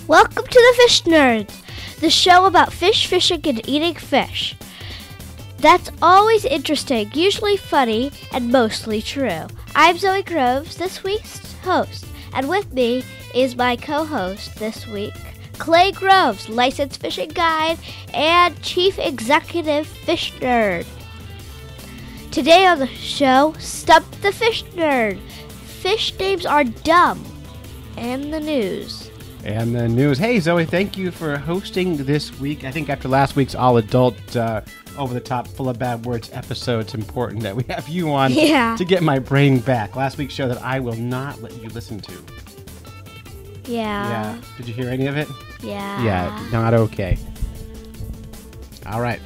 Welcome to the Fish Nerds, the show about fish, fishing, and eating fish. That's always interesting, usually funny, and mostly true. I'm Zoe Groves, this week's host, and with me is my co-host this week, Clay Groves, licensed fishing guide and chief executive fish nerd. Today on the show, Stump the Fish Nerd. Fish names are dumb. And the news. Hey, Zoe, thank you for hosting this week. I think after last week's all-adult, over-the-top, full of bad words episode, it's important that we have you on to get my brain back. Last week's show that I will not let you listen to. Yeah. Did you hear any of it? Yeah. Yeah, not okay. All right.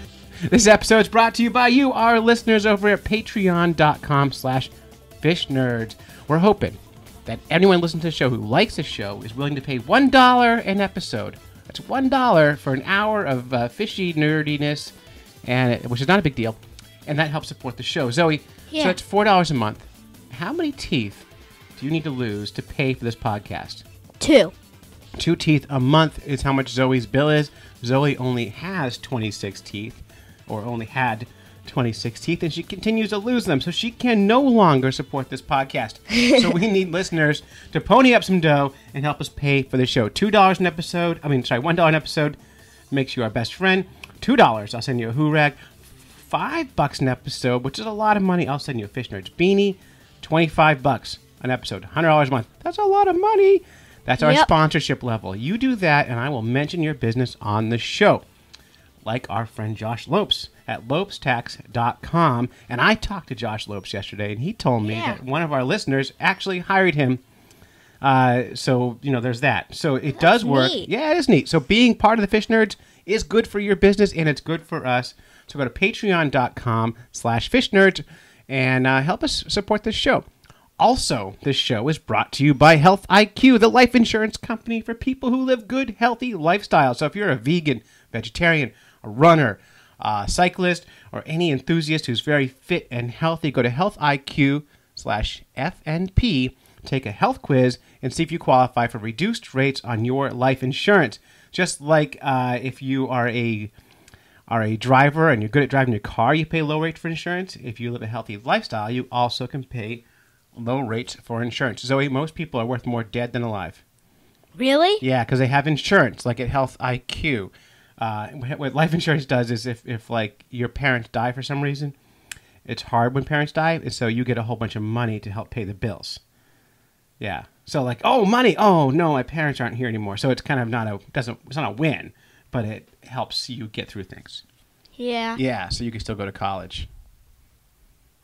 This episode is brought to you by you, our listeners over at patreon.com/fishnerds. We're hoping that anyone listening to the show who likes the show is willing to pay $1 an episode. That's $1 for an hour of fishy nerdiness, which is not a big deal, and that helps support the show. Zoe, so that's $4 a month. How many teeth do you need to lose to pay for this podcast? 2. 2 teeth a month is how much Zoe's bill is. Zoe only has 26 teeth, or only had 26 teeth, and she continues to lose them, so she can no longer support this podcast. So we need listeners to pony up some dough and help us pay for the show. $1 an episode makes you our best friend. $2, I'll send you a hoorag. Rag. $5 an episode, which is a lot of money. I'll send you a Fish Nerds beanie. $25 an episode. $100 a month. That's a lot of money. That's our sponsorship level. You do that, and I will mention your business on the show. Like our friend Josh Lopes at lopestax.com. And I talked to Josh Lopes yesterday, and he told me that one of our listeners actually hired him. So, there's that. So it does work. Neat. Yeah, it is neat. So being part of the Fish Nerds is good for your business, and it's good for us. So go to patreon.com/fishnerds and help us support this show. Also, this show is brought to you by Health IQ, the life insurance company for people who live good, healthy lifestyles. So if you're a vegan, vegetarian, a runner, a cyclist, or any enthusiast who's very fit and healthy, go to healthiq/FNP, take a health quiz, and see if you qualify for reduced rates on your life insurance. Just like if you are a driver and you're good at driving your car, you pay low rate for insurance. If you live a healthy lifestyle, you also can pay low rates for insurance. Zoe, most people are worth more dead than alive. Really? Yeah, because they have insurance, like at Health IQ. What life insurance does is if like your parents die for some reason, it's hard when parents die, and so you get a whole bunch of money to help pay the bills. Yeah. So like, oh, money. Oh no, my parents aren't here anymore. So it's kind of it's not a win, but it helps you get through things. Yeah. Yeah. So you can still go to college.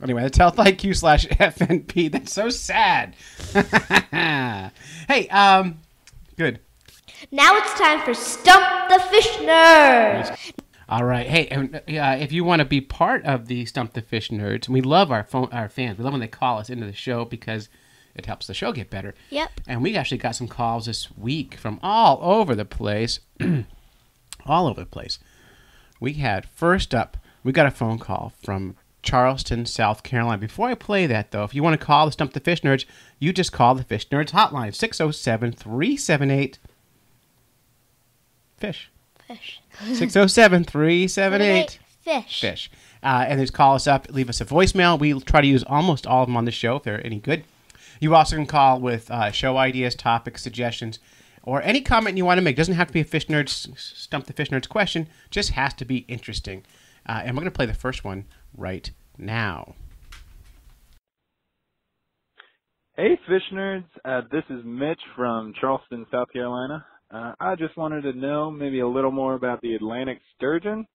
Anyway, that's healthiq/FNP. That's so sad. Hey, good. Now it's time for Stump the Fish Nerd. All right. Hey, if you want to be part of the Stump the Fish Nerds, we love our fans. We love when they call us into the show because it helps the show get better. Yep. And we actually got some calls this week from all over the place. All over the place. We got a phone call from Charleston, South Carolina. Before I play that, though, if you want to call the Stump the Fish Nerds, you just call the Fish Nerds hotline, 607-378-FISH. 607-378-FISH. And just call us up, leave us a voicemail. We try to use almost all of them on the show if they're any good. You also can call with show ideas, topics, suggestions, or any comment you want to make. It doesn't have to be a Fish Nerds Stump the Fish Nerds question, just has to be interesting. And we're going to play the first one right now. Hey, Fish Nerds. This is Mitch from Charleston, South Carolina. I just wanted to know maybe a little more about the Atlantic sturgeon.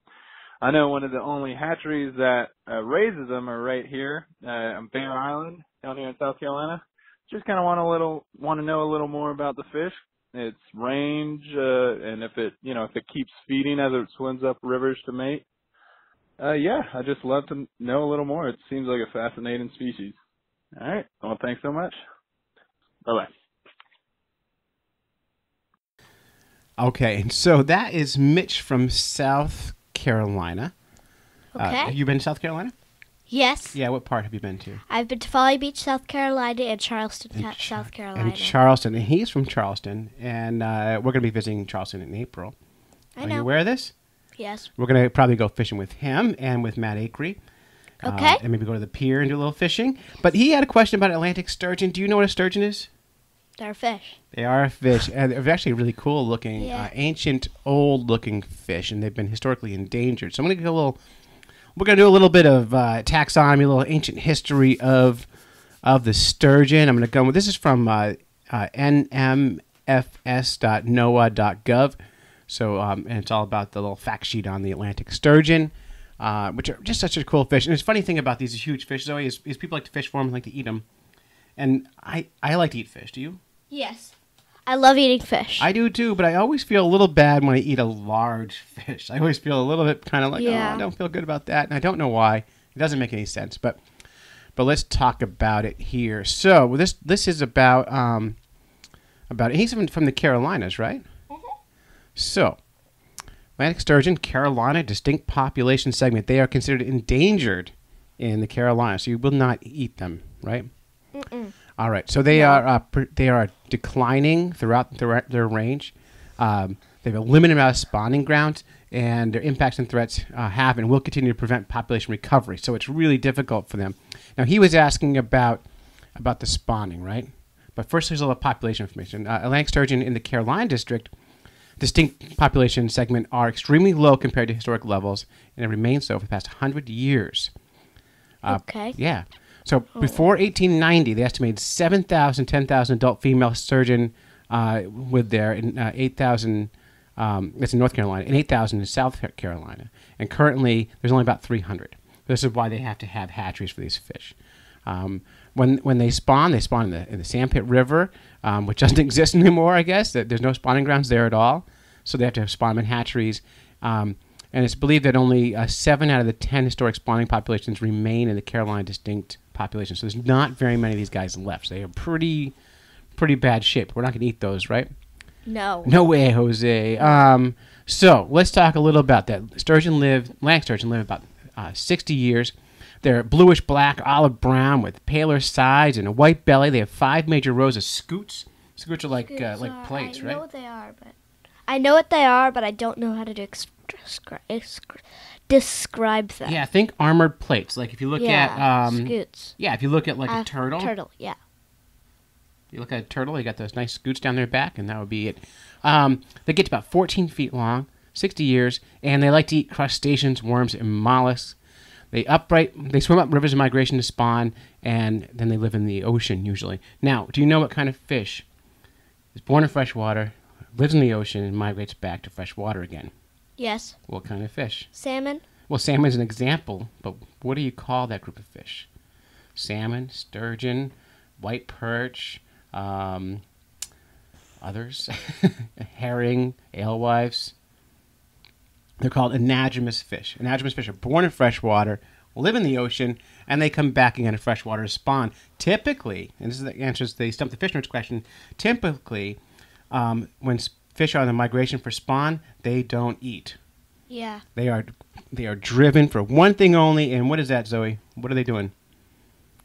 I know one of the only hatcheries that raises them are right here on Bear Island down here in South Carolina. Just kind of want to know a little more about the fish, its range, and if it keeps feeding as it swims up rivers to mate. I just love to know a little more. It seems like a fascinating species. All right. Well, thanks so much. Bye-bye. Okay, so that is Mitch from South Carolina. Okay. Have you been to South Carolina? Yes. Yeah, what part have you been to? I've been to Folly Beach, South Carolina, and Charleston, South Carolina. And Charleston. And he's from Charleston. And we're going to be visiting Charleston in April. I Are know. you aware of this? Yes. We're going to probably go fishing with him and with Matt Akery. Okay. And maybe go to the pier and do a little fishing. But he had a question about Atlantic sturgeon. Do you know what a sturgeon is? They're fish. They are a fish. And they're actually really cool looking, ancient, old looking fish. And they've been historically endangered. So I'm going to go we're going to do a little bit of taxonomy, a little ancient history of the sturgeon. I'm going to go with, this is from nmfs.noaa.gov. So, and it's all about the little fact sheet on the Atlantic sturgeon, which are just such a cool fish. And the funny thing about these huge fish, Zoe, is people like to fish for them and like to eat them. And I like to eat fish. Do you? Yes. I love eating fish. I do too, but I always feel a little bad when I eat a large fish. I always feel a little bit kind of like, oh, I don't feel good about that. And I don't know why. It doesn't make any sense. But let's talk about it here. So this is about he's from the Carolinas, right? So, Atlantic sturgeon, Carolina, distinct population segment. They are considered endangered in the Carolinas, so you will not eat them, right? Mm-mm. All right. So they are declining throughout their range. They have a limited amount of spawning grounds, and their impacts and threats have and will continue to prevent population recovery. So it's really difficult for them. Now he was asking about the spawning, right? But first, there's a little population information. Atlantic sturgeon in the Carolina district. Distinct population segment are extremely low compared to historic levels, and it remains so for the past 100 years. Okay. Yeah. So before 1890, they estimated 7,000, 10,000 adult female sturgeon with there, and 8,000, that's in North Carolina, and 8,000 in South Carolina. And currently, there's only about 300. This is why they have to have hatcheries for these fish. When they spawn in the Sandpit River, which doesn't exist anymore, I guess. There's no spawning grounds there at all. So they have to spawn them in hatcheries. And it's believed that only 7 out of the 10 historic spawning populations remain in the Carolina distinct population. So there's not very many of these guys left. So they are pretty bad shape. We're not going to eat those, right? No. No way, Jose. So let's talk a little about that. Atlantic sturgeon live about 60 years. They're bluish black, olive brown with paler sides and a white belly. They have 5 major rows of scutes. Scutes are like plates, right? I know what they are, but I know what they are, but I don't know how to describe them. Yeah, think armored plates. Like if you look at scutes. Yeah, if you look at like a turtle. Turtle, yeah. You look at a turtle, you got those nice scutes down their back, and that would be it. They get to about 14 feet long, 60 years, and they like to eat crustaceans, worms, and mollusks. They swim up rivers of migration to spawn, and then they live in the ocean usually. Now, do you know what kind of fish is born in fresh water, lives in the ocean, and migrates back to fresh water again? Yes. What kind of fish? Salmon. Well, salmon is an example, but what do you call that group of fish? Salmon, sturgeon, white perch, others, herring, alewives. They're called anadromous fish. Anadromous fish are born in fresh water, live in the ocean, and they come back again to fresh water to spawn. Typically, and this is the answer to the Stump the Fish Nerds question, typically, when fish are on the migration for spawn, they don't eat. Yeah. They are driven for one thing only, and what is that, Zoe? What are they doing?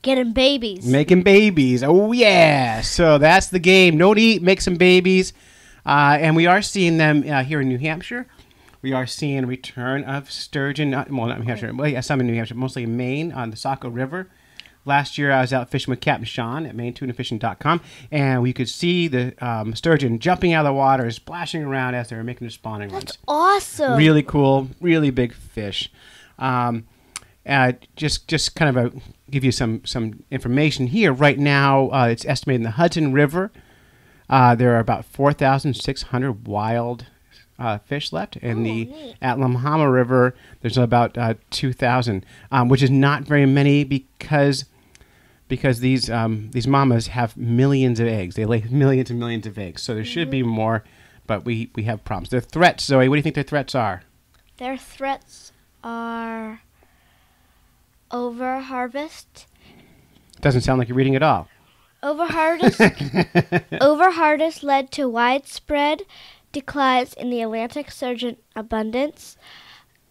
Getting babies. Making babies. Oh, yeah. So that's the game. Don't eat, make some babies. And we are seeing them here in New Hampshire. We are seeing a return of sturgeon. Not New Hampshire. Well, yeah, some in New Hampshire, mostly in Maine on the Saco River. Last year, I was out fishing with Captain Sean at MaineTunaFishing.com, and we could see the sturgeon jumping out of the water, splashing around as they were making their spawning runs. That's awesome. Really cool, really big fish. Just kind of give you some information here. Right now, it's estimated in the Hudson River, there are about 4,600 wild fish left. In the Atlamahama River, there's about 2,000, which is not very many because these mamas have millions of eggs. They lay millions and millions of eggs. So there should be more, but we have problems. Their threats, Zoe, what do you think their threats are? Their threats are overharvest. Doesn't sound like you're reading at all. Overharvest led to widespread declines in the Atlantic sturgeon abundance.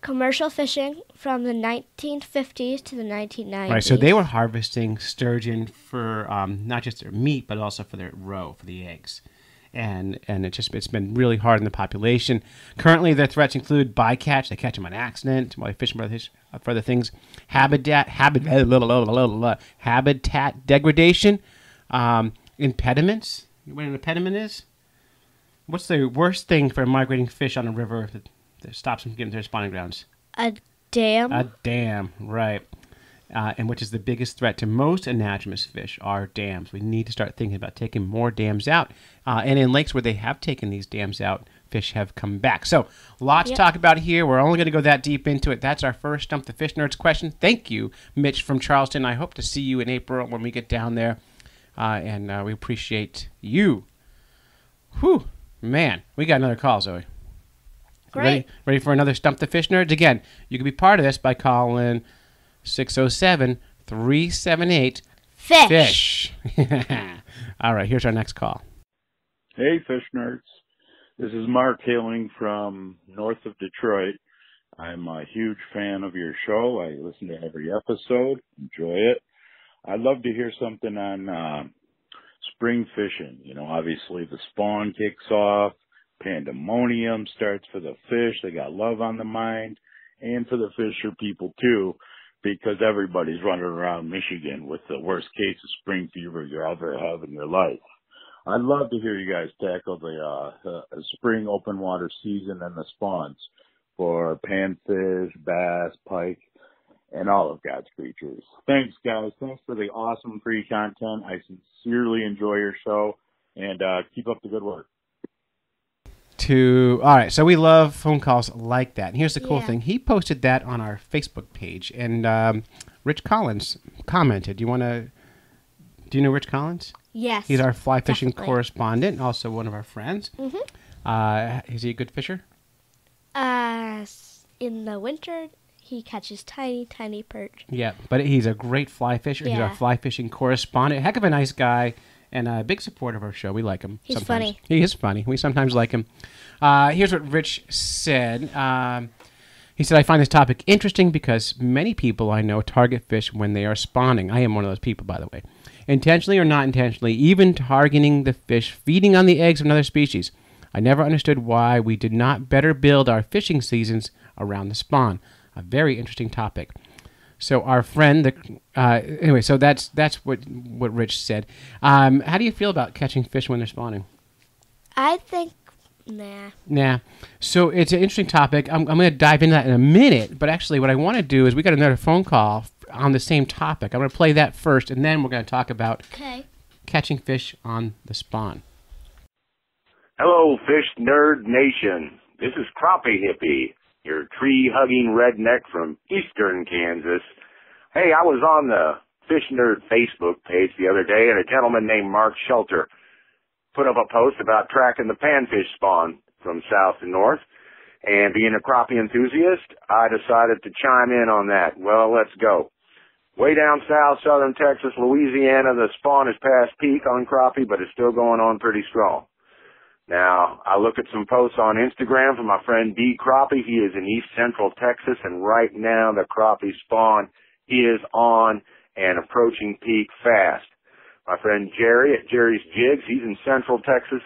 commercial fishing from the 1950s to the 1990s. Right, so they were harvesting sturgeon for not just their meat, but also for their roe, for the eggs. And it's been really hard on the population. Currently, their threats include bycatch. They catch them on accident while they fish for other things. Habitat degradation. Impediments. You know what an impediment is? What's the worst thing for a migrating fish on a river that stops them from getting to their spawning grounds? A dam. A dam, right. And which is the biggest threat to most anadromous fish are dams. We need to start thinking about taking more dams out. And in lakes where they have taken these dams out, fish have come back. So, lots to talk about here. We're only going to go that deep into it. That's our first Stump the Fish Nerds question. Thank you, Mitch from Charleston. I hope to see you in April when we get down there. And we appreciate you. Whew. Man, we got another call, Zoe. Great. Ready for another Stump the Fish Nerds? Again, you can be part of this by calling 607-378-FISH. All right, here's our next call. Hey, Fish Nerds. This is Mark hailing from north of Detroit. I'm a huge fan of your show. I listen to every episode, enjoy it. I'd love to hear something on spring fishing. You know, obviously the spawn kicks off, pandemonium starts for the fish. They got love on the mind, and for the fisher people too, because everybody's running around Michigan with the worst case of spring fever you ever have in your life. I'd love to hear you guys tackle the spring open water season and the spawns for panfish, bass, pike, and all of God's creatures. Thanks, guys. Thanks for the awesome free content. I sincerely enjoy your show, and keep up the good work. All right, so we love phone calls like that. And here's the cool thing. He posted that on our Facebook page, and Rich Collins commented. Do you know Rich Collins? Yes. He's our fly fishing correspondent, also one of our friends. Mm-hmm. Is he a good fisher? In the winter, he catches tiny, tiny perch. Yeah, but he's a great fly fisher. Yeah. He's our fly fishing correspondent. Heck of a nice guy, and a big supporter of our show. We like him. He's sometimes. funny. He is funny. We sometimes like him. Here's what Rich said. He said, I find this topic interesting because many people I know target fish when they are spawning. I am one of those people, by the way. Intentionally or not intentionally, even targeting the fish feeding on the eggs of another species. I never understood why we did not better build our fishing seasons around the spawn. A very interesting topic. So our friend, anyway, so that's what Rich said. How do you feel about catching fish when they're spawning? I think, nah. So it's an interesting topic. I'm going to dive into that in a minute, but actually what I want to do is we got another phone call on the same topic. I'm going to play that first, and then we're going to talk about catching fish on the spawn. Hello, Fish Nerd Nation. This is Crappie Hippie, your tree-hugging redneck from eastern Kansas. Hey, I was on the Fish Nerd Facebook page the other day, and a gentleman named Mark Shelter put up a post about tracking the panfish spawn from south to north. And being a crappie enthusiast, I decided to chime in on that. Well, let's go. Way down south, southern Texas, Louisiana, the spawn is past peak on crappie, but it's still going on pretty strong. Now, I look at some posts on Instagram from my friend D. Crappie. He is in east central Texas, and right now the crappie spawn is on and approaching peak fast. My friend Jerry at Jerry's Jigs, he's in central Texas.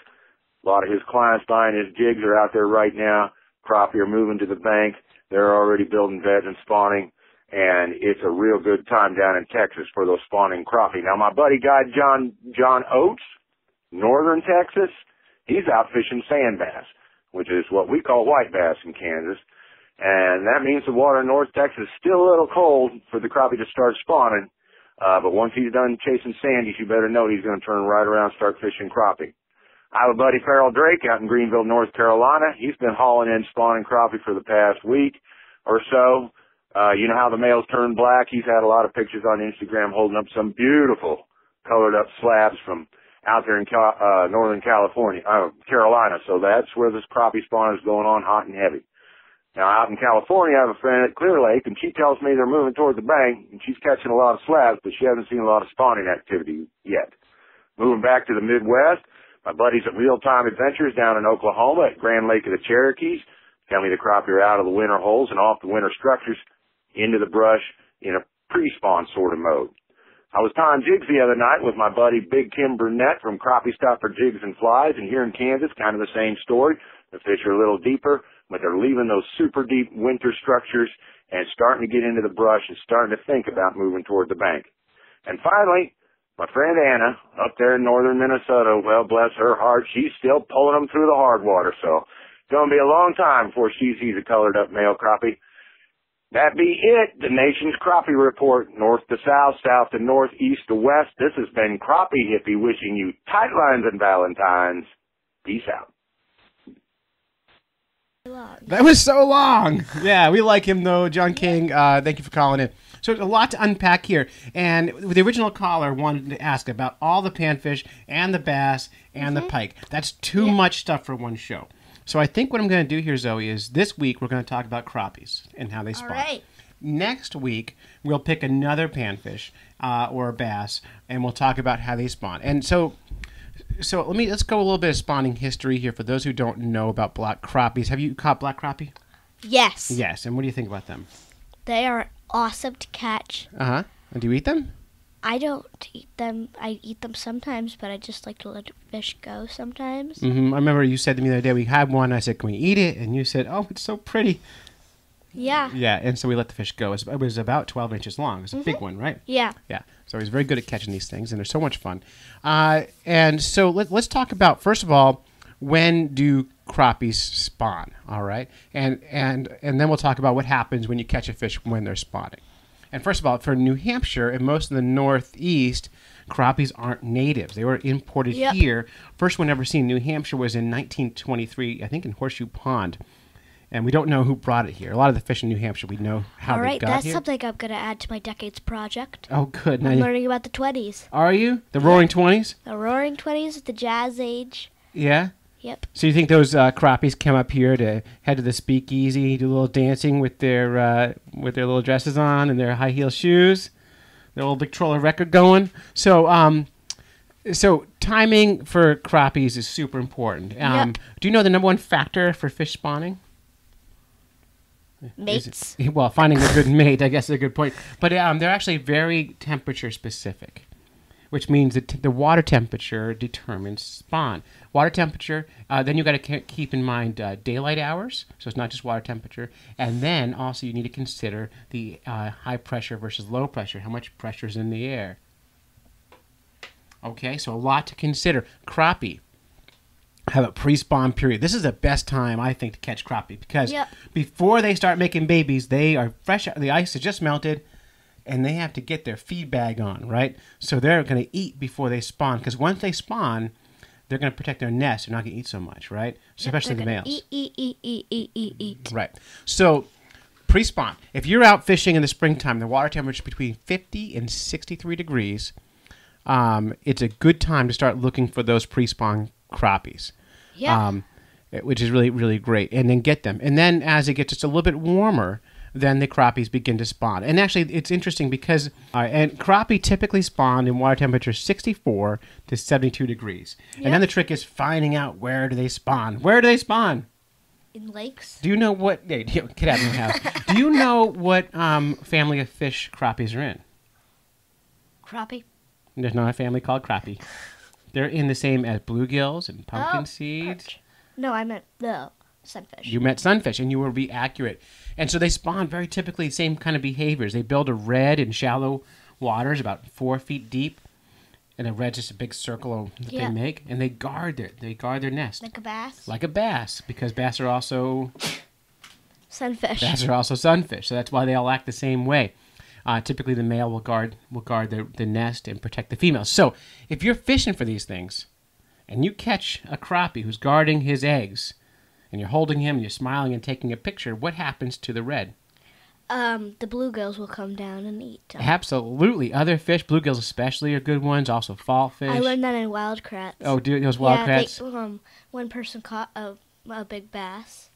A lot of his clients buying his jigs are out there right now. Crappie are moving to the bank. They're already building beds and spawning, and it's a real good time down in Texas for those spawning crappie. Now, my buddy guy John Oates, northern Texas, he's out fishing sand bass, which is what we call white bass in Kansas. And that means the water in North Texas is still a little cold for the crappie to start spawning. But once he's done chasing sandies, you better know he's going to turn right around and start fishing crappie. I have a buddy, Farrell Drake, out in Greenville, North Carolina. He's been hauling in spawning crappie for the past week or so. You know how the males turn black? He's had a lot of pictures on Instagram holding up some beautiful colored up slabs from out there in northern Carolina. So that's where this crappie spawn is going on hot and heavy. Now, out in California, I have a friend at Clear Lake, and she tells me they're moving toward the bank, and she's catching a lot of slabs, but she hasn't seen a lot of spawning activity yet. Moving back to the Midwest, my buddies at Real Time Adventures down in Oklahoma at Grand Lake of the Cherokees, Family the crappie are out of the winter holes and off the winter structures into the brush in a pre-spawn sort of mode. I was tying jigs the other night with my buddy Big Kim Burnett from Crappie Stopper Jigs and Flies, and here in Kansas, kind of the same story. The fish are a little deeper, but they're leaving those super deep winter structures and starting to get into the brush and starting to think about moving toward the bank. And finally, my friend Anna, up there in northern Minnesota, well, bless her heart, she's still pulling them through the hard water, so it's going to be a long time before she sees a colored up male crappie. That be it, the nation's crappie report, north to south, south to north, east to west. This has been Crappie Hippie wishing you tight lines and Valentines. Peace out. That was so long. Yeah, we like him though, John King. Thank you for calling in. So there's a lot to unpack here. And the original caller wanted to ask about all the panfish and the bass and the pike. That's too much stuff for one show. So I think what I'm going to do here, Zoe, is this week we're going to talk about crappies and how they spawn. All right. Next week, we'll pick another panfish or a bass, and we'll talk about how they spawn. And so let's go a little bit of spawning history here for those who don't know about black crappies. Have you caught black crappie? Yes. Yes. And what do you think about them? They are awesome to catch. Uh-huh. And do you eat them? I don't eat them. I eat them sometimes, but I just like to let fish go sometimes. Mm-hmm. I remember you said to me the other day we had one. I said, "Can we eat it?" And you said, "Oh, it's so pretty." Yeah. Yeah, and so we let the fish go. It was about 12 inches long. It was a big one, right? Yeah. Yeah. So he's very good at catching these things, and they're so much fun. And so let's talk about, first of all, when do crappies spawn, all right? And then we'll talk about what happens when you catch a fish when they're spawning. And first of all, for New Hampshire and most of the Northeast, crappies aren't natives. They were imported here. First one ever seen in New Hampshire was in 1923, I think in Horseshoe Pond. And we don't know who brought it here. A lot of the fish in New Hampshire, we know how they got here. All right, that's something I'm going to add to my decades project. Oh, good. I'm learning about the 20s. Are you? The Roaring 20s? The Roaring 20s, the Jazz Age. Yeah? Yep. So you think those crappies come up here to head to the speakeasy, do a little dancing with their little dresses on and their high heel shoes, their old Victrola record going? So so timing for crappies is super important. Do you know the number one factor for fish spawning? Mates. Well, finding a good mate, I guess, is a good point. But they're actually very temperature specific, which means that the water temperature determines spawn. Water temperature, then you got to keep in mind daylight hours, so it's not just water temperature. And then also you need to consider the high pressure versus low pressure, how much pressure is in the air. Okay, so a lot to consider. Crappie have a pre-spawn period. This is the best time, I think, to catch crappie because before they start making babies, they are fresh. The ice has just melted, and they have to get their feed bag on, right? So they're going to eat before they spawn because once they spawn, they're going to protect their nest. They're not going to eat so much, right? Especially the males. Eat. Right. So pre-spawn. If you're out fishing in the springtime, the water temperature is between 50 and 63 degrees. It's a good time to start looking for those pre-spawn crappies. Yeah. Which is really, really great. And then get them. And then as it gets just a little bit warmer, then the crappies begin to spawn. And actually, it's interesting because and crappie typically spawn in water temperature 64 to 72 degrees. Yep. And then the trick is finding out where do they spawn. Where do they spawn? In lakes. Do you know what... Hey, get out of my house. Do you know what family of fish crappies are in? Crappie. There's not a family called crappie. They're in the same as bluegills and pumpkin seeds. Perch. No, I meant the sunfish. You meant sunfish, and you will be accurate. And so they spawn very typically the same kind of behaviors. They build a red in shallow waters about 4 feet deep, and a red's just a big circle that they make, and they guard their nest. Like a bass? Like a bass, because bass are also... sunfish. Bass are also sunfish, so that's why they all act the same way. Typically, the male will guard the nest and protect the female. So, if you're fishing for these things, and you catch a crappie who's guarding his eggs, and you're holding him, and you're smiling and taking a picture, what happens to the red? The bluegills will come down and eat them. Absolutely. Other fish, bluegills especially, are good ones. Also, fall fish. I learned that in wildcrats. Oh, those wildcrats? Yeah, one person caught a big bass.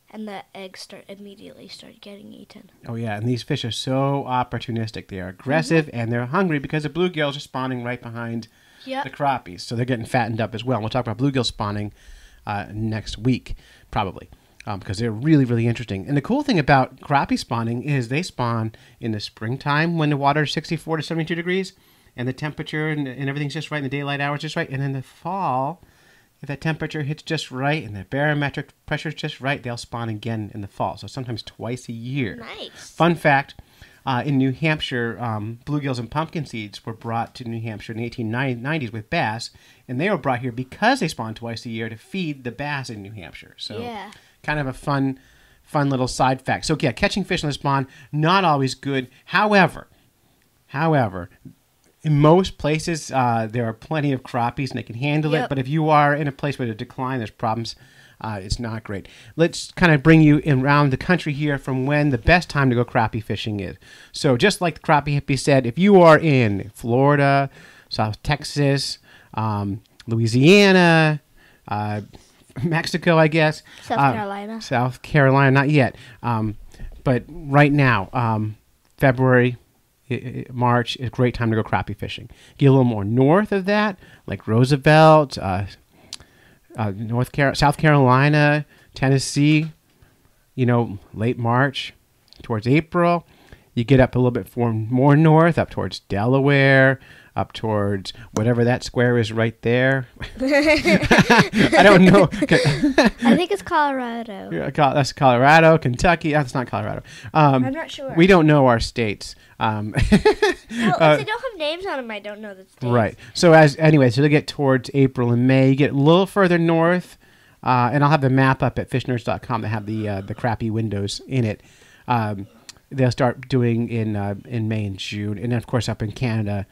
And the eggs immediately started getting eaten. Oh, yeah. And these fish are so opportunistic. They are aggressive and they're hungry because the bluegills are spawning right behind the crappies. So they're getting fattened up as well. And we'll talk about bluegill spawning next week, probably. because they're really, really interesting. And the cool thing about crappie spawning is they spawn in the springtime when the water is 64 to 72 degrees and the temperature and everything's just right and the daylight hours just right. And in the fall, if that temperature hits just right and the barometric pressure is just right, they'll spawn again in the fall. So sometimes twice a year. Nice. Fun fact, in New Hampshire, bluegills and pumpkin seeds were brought to New Hampshire in the 1890s with bass, and they were brought here because they spawn twice a year to feed the bass in New Hampshire. So Yeah. kind of a fun little side fact. So yeah, catching fish in the spawn, not always good. However, in most places, there are plenty of crappies and they can handle it. But if you are in a place where there's decline, there's problems, it's not great. Let's kind of bring you around the country here from when the best time to go crappie fishing is. So just like the crappie hippie said, if you are in Florida, South Texas, Louisiana, Mexico, I guess. South Carolina, not yet. But right now, February, March is a great time to go crappie fishing. Get a little more north of that, like Roosevelt, South Carolina, Tennessee, late March towards April. You get up a little bit more north, up towards Delaware, up towards whatever that square is right there. I don't know. I think it's Colorado. Yeah, that's Colorado, Kentucky. That's not Colorado. I'm not sure. We don't know our states. Well, if they don't have names on them, I don't know the states. Right. So so they get towards April and May. You get a little further north, and I'll have the map up at fishnerds.com that have the crappie windows in it. They'll start doing in May and June, and then of course up in Canada,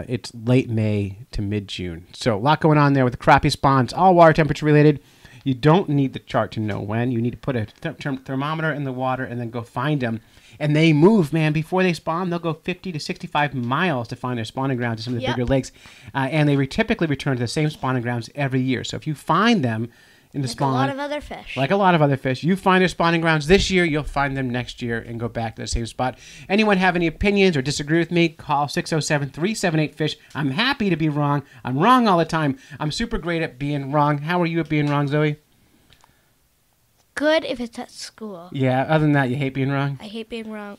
it's late May to mid-June. So a lot going on there with the crappie spawns, all water temperature related. You don't need the chart to know when. You need to put a thermometer in the water and then go find them. And they move, man. Before they spawn, they'll go 50 to 65 miles to find their spawning grounds in some of the bigger lakes. And they typically return to the same spawning grounds every year. So if you find them in the spawn... Like a lot of other fish. Like a lot of other fish. You find their spawning grounds this year, you'll find them next year and go back to the same spot. Anyone have any opinions or disagree with me, call 607-378-FISH. I'm happy to be wrong. I'm wrong all the time. I'm super great at being wrong. How are you at being wrong, Zoe? Good if it's at school. Yeah, other than that, you hate being wrong? I hate being wrong.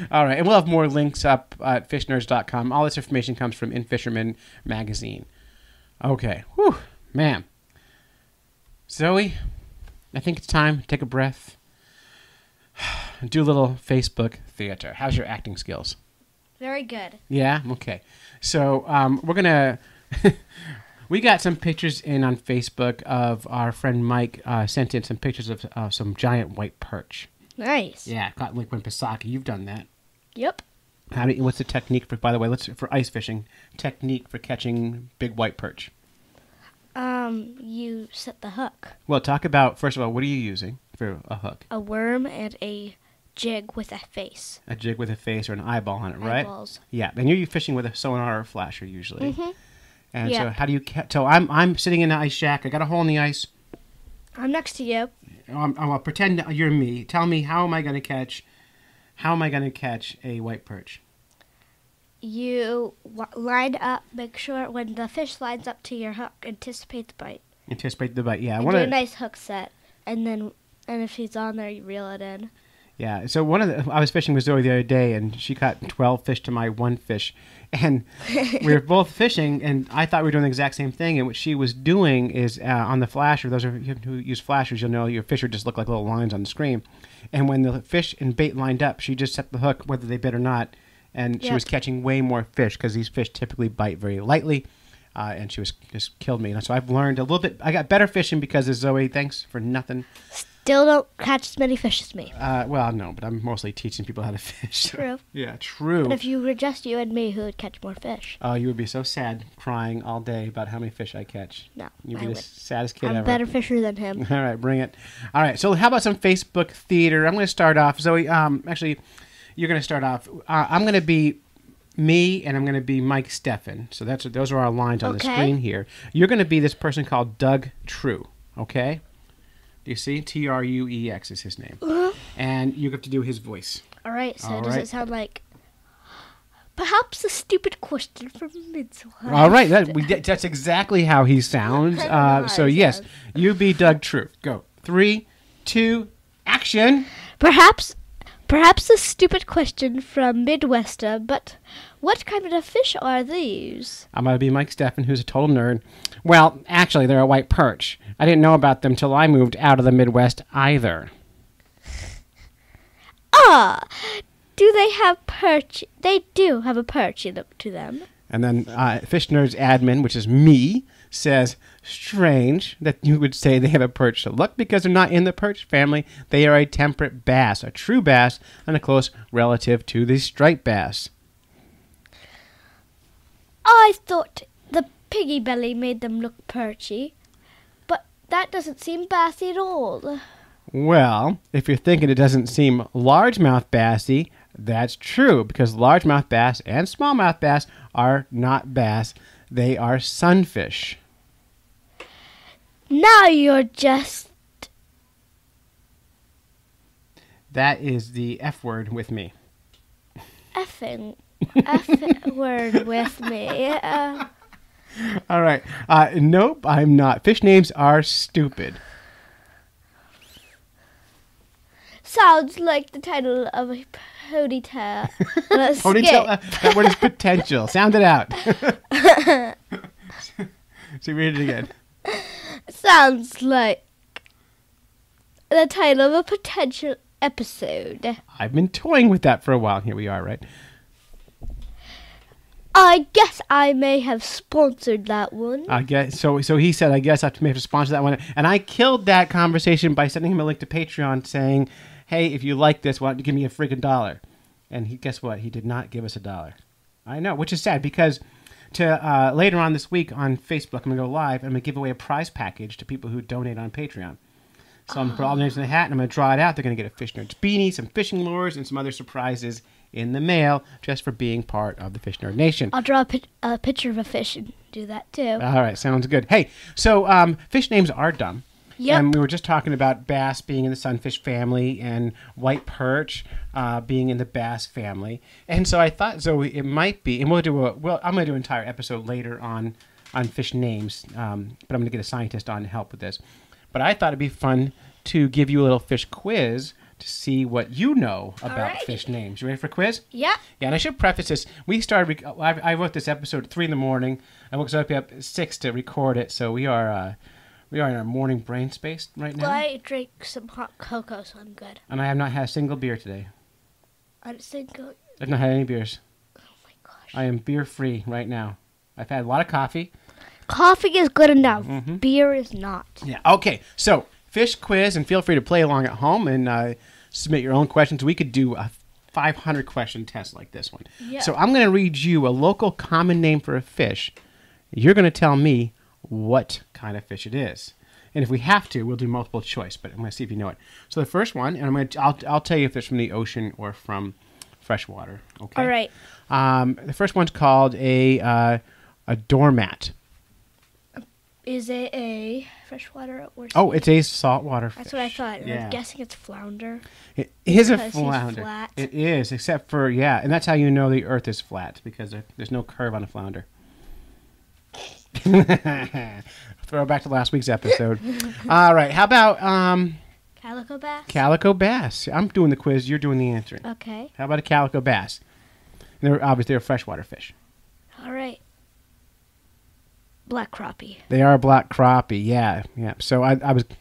All right, and we'll have more links up at fishnerds.com. All this information comes from In Fisherman magazine. Okay, whew, man. Zoe, I think it's time to take a breath. Do a little Facebook theater. How's your acting skills? Very good. Yeah? Okay. So we're going to... We got some pictures in on Facebook of our friend Mike sent in some pictures of some giant white perch. Nice. Yeah, caught in Lake Winnipesaukee. You've done that. Yep. What's the technique for, by the way, for ice fishing, technique for catching big white perch? You set the hook. Well, talk about, first of all, what are you using for a hook? A worm and a jig with a face. A jig with a face or an eyeball on it, right? Eyeballs. Yeah, and you're fishing with a sonar or a flasher usually. Mm-hmm. And so how do you catch? So I'm sitting in the ice shack. I got a hole in the ice. I'm next to you. I'll pretend you're me. Tell me, how am I going to catch a white perch? You line up, make sure when the fish lines up to your hook, anticipate the bite. Anticipate the bite, yeah. And do a nice hook set, and if he's on there, you reel it in. Yeah, so I was fishing with Zoe the other day, and she caught 12 fish to my one fish. And we were both fishing, and I thought we were doing the exact same thing. And what she was doing is on the flasher, those of you who use flashers, you'll know your fish would just look like little lines on the screen. And when the fish and bait lined up, she just set the hook, whether they bit or not. And she was catching way more fish because these fish typically bite very lightly. And she just killed me. And so I've learned a little bit. I got better fishing because of Zoe. Thanks for nothing. Still don't catch as many fish as me. Well, no, but I'm mostly teaching people how to fish. True. Yeah, true. But if you were just you and me, who would catch more fish? Oh, you would be so sad, crying all day about how many fish I catch. No, You'd be the saddest kid I'm ever. a better fisher than him. All right, bring it. All right, so how about some Facebook theater? I'm going to start off. Zoe, actually, you're going to start off. I'm going to be me, and I'm going to be Mike Steffen. So those are our lines on the screen here. You're going to be this person called Doug True, okay? Do you see? Truex is his name. And you have to do his voice. All right, so does it sound like Perhaps a stupid question from Midwest. All right, that's exactly how he sounds. So yes, you be Doug Truth. Go. 3, 2, action. Perhaps a stupid question from Midwester, but what kind of fish are these? I'm going to be Mike Steffen, who's a total nerd. Well, actually, they're a white perch. I didn't know about them till I moved out of the Midwest either. Ah, do they have perch? They do have a perch to them. And then Fish Nerds admin, which is me, says, strange that you would say they have a perch to look because they're not in the perch family. They are a temperate bass, a true bass, and a close relative to the striped bass. I thought the piggy belly made them look perchy, but that doesn't seem bassy at all. Well, if you're thinking it doesn't seem largemouth bassy, that's true, because largemouth bass and smallmouth bass are not bass. They are sunfish. Now you're just... That is the F word with me. F word with me. All right. Nope, I'm not. Fish names are stupid. Sounds like the title of a ponytail. Ponytail? That word is potential. Sound it out. So read it again. Sounds like the title of a potential episode. I've been toying with that for a while. Here we are, right? I guess I may have sponsored that one. I guess so he said, I guess I may have to sponsor that one. And I killed that conversation by sending him a link to Patreon saying, hey, if you like this, why don't you give me a freaking $1? And guess what? He did not give us $1. I know, which is sad because later on this week on Facebook, I'm going to go live and I'm going to give away a prize package to people who donate on Patreon. So I'm going to put all the names in the hat and I'm going to draw it out. They're going to get a Fish Nerds beanie, some fishing lures, and some other surprises in the mail just for being part of the Fish Nerd Nation. I'll draw a picture of a fish and do that too. All right, sounds good. Hey, so fish names are dumb. Yep. And we were just talking about bass being in the sunfish family and white perch being in the bass family. And so I thought, Zoe, it might be, and I'm going to do an entire episode later on fish names, but I'm going to get a scientist on to help with this. But I thought it'd be fun to give you a little fish quiz to see what you know about fish names. You ready for a quiz? Yeah. Yeah, and I should preface this. We started, I wrote this episode at 3 in the morning. I woke up at 6 to record it, so we are in our morning brain space right now. Well, I drank some hot cocoa, so I'm good. And I have not had a single beer today. I've not had any beers. Oh my gosh. I am beer-free right now. I've had a lot of coffee. Coffee is good enough. Mm-hmm. Beer is not. Yeah, okay. So, fish quiz, and feel free to play along at home and submit your own questions. We could do a 500-question test like this one. Yeah. So I'm going to read you a local common name for a fish. You're going to tell me what kind of fish it is. And if we have to, we'll do multiple choice, but I'm going to see if you know it. So the first one, and I'll tell you if it's from the ocean or from freshwater. Okay. All right. The first one's called a doormat. Is it a freshwater or Oh, it's a saltwater fish. That's what I thought. Yeah. I'm guessing it's flounder. It is a Because he's flounder. flat. It is, except for, yeah, and that's how you know the earth is flat, because there's no curve on a flounder. Throw it back to last week's episode. All right, how about Calico bass? calico bass? I'm doing the quiz, you're doing the answering. Okay. How about a calico bass? They're obviously a freshwater fish. All right. Black crappie. They are black crappie, yeah. So I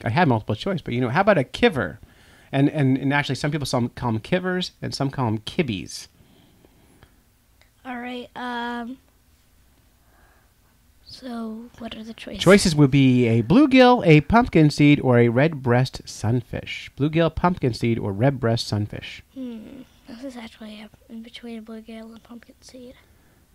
had multiple choice, but how about a kiver? And actually, some people call them kivers, and some call them kibbies. All right. So what are the choices? Choices would be a bluegill, a pumpkin seed, or a red breast sunfish. Bluegill, pumpkin seed, or red breast sunfish. This is actually in between a bluegill and pumpkin seed.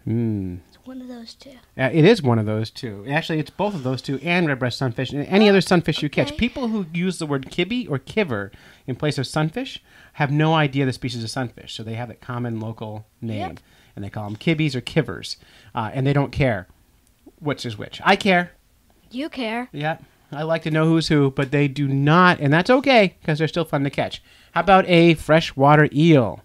It's one of those two. It is one of those two. Actually, it's both of those two and red breast sunfish and any other sunfish you catch. People who use the word kibby or kiver in place of sunfish have no idea the species of sunfish, so they have that common local name. Yep. And they call them kibbies or kivers, and they don't care which is which. I care. You care. Yeah, I like to know who's who, but they do not, and that's okay because they're still fun to catch. How about a freshwater eel?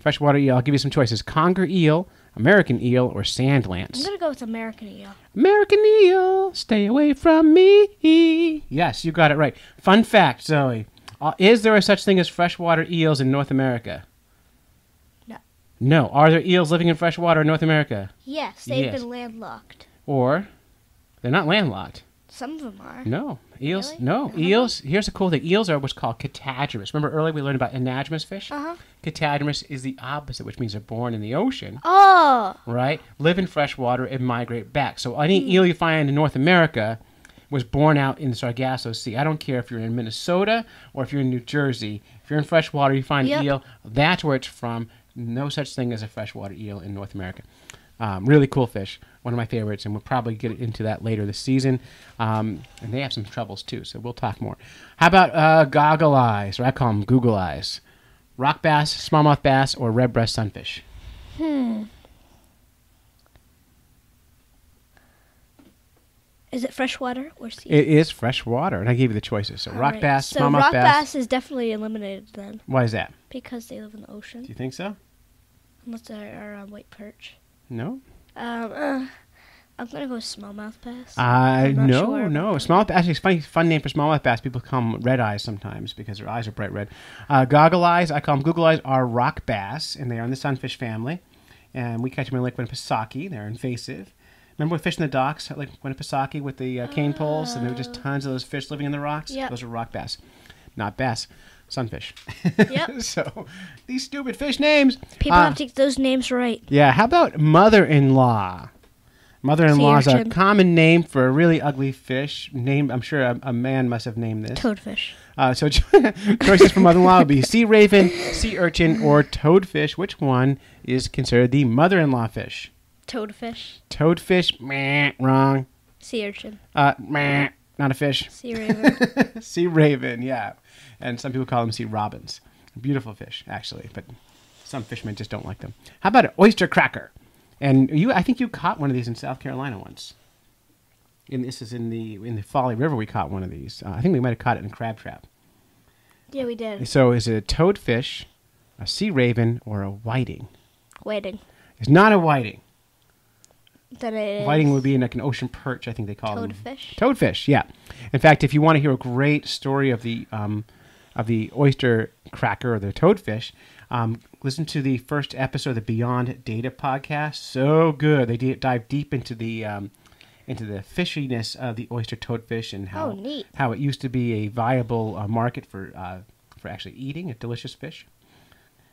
Freshwater eel. I'll give you some choices. Conger eel, American eel, or sand I'm lance. gonna go with American eel. American eel, stay away from me. Yes, you got it right. Fun fact, Zoe. Is there a such thing as freshwater eels in North America? No. No. Are there eels living in freshwater in North America? Yes, they've Yes. been landlocked. Or they're not landlocked. Some of them are. No. Eels? Really? No. Eels, here's the cool thing. Eels are what's called catadromous. Remember earlier we learned about anadromous fish? Uh-huh. Catadromous is the opposite, which means they're born in the ocean. Oh. Right? Live in freshwater and migrate back. So any eel you find in North America was born out in the Sargasso Sea. I don't care if you're in Minnesota or if you're in New Jersey. If you're in freshwater, you find Yep. eel. That's where it's from. No such thing as a freshwater eel in North America. Really cool fish. One of my favorites, and we'll probably get into that later this season. And they have some troubles, too, so we'll talk more. How about goggle eyes, or I call them Google eyes? Rock bass, smallmouth bass, or red breast sunfish? Is it freshwater or sea? It is freshwater, and I gave you the choices. So rock Alright. bass, So smallmouth rock bass. bass is definitely eliminated then, Why is that? because they live in the ocean. Do you think so? Unless they are on white perch. No? I'm gonna go with smallmouth bass. I'm not No, sure no. about that. Smallmouth bass is a fun name for smallmouth bass. People call them red eyes sometimes because their eyes are bright red. Goggle eyes, I call them Google eyes, are rock bass, and they are in the sunfish family. And we catch them in Lake Winnipesaukee. They're invasive. Remember we fish in the docks at Lake Winnipesaukee with the cane poles, and there were just tons of those fish living in the rocks? Yep. Those are rock bass. Not bass, sunfish. Yep. So, these stupid fish names. People have to get those names right. Yeah, how about mother-in-law? Mother-in-law is Sea a urchin. common name for a really ugly fish. I'm sure a man must have named this. Toadfish. So choices for mother-in-law would be sea raven, sea urchin, or toadfish. Which one is considered the mother-in-law fish? Toadfish. Toadfish, meh, wrong. Sea urchin. Meh, not a fish. Sea raven. Sea raven, yeah. And some people call them sea robins. Beautiful fish, actually, but some fishermen just don't like them. How about an oyster cracker? And I think you caught one of these in South Carolina once. And this is in the Folly River. We caught one of these. I think we might have caught it in a crab trap. Yeah, we did. So is it a toadfish, a sea raven, or a whiting? Waiting. It's not a whiting. Then it is. Whiting would be like an ocean perch, I think they call them. Toadfish? Toadfish, yeah. In fact, if you want to hear a great story of the oyster cracker or the toadfish, listen to the first episode of the Beyond Data podcast. So good. They dive deep into the fishiness of the oyster toadfish and how neat. how it used to be a viable market for actually eating a delicious fish.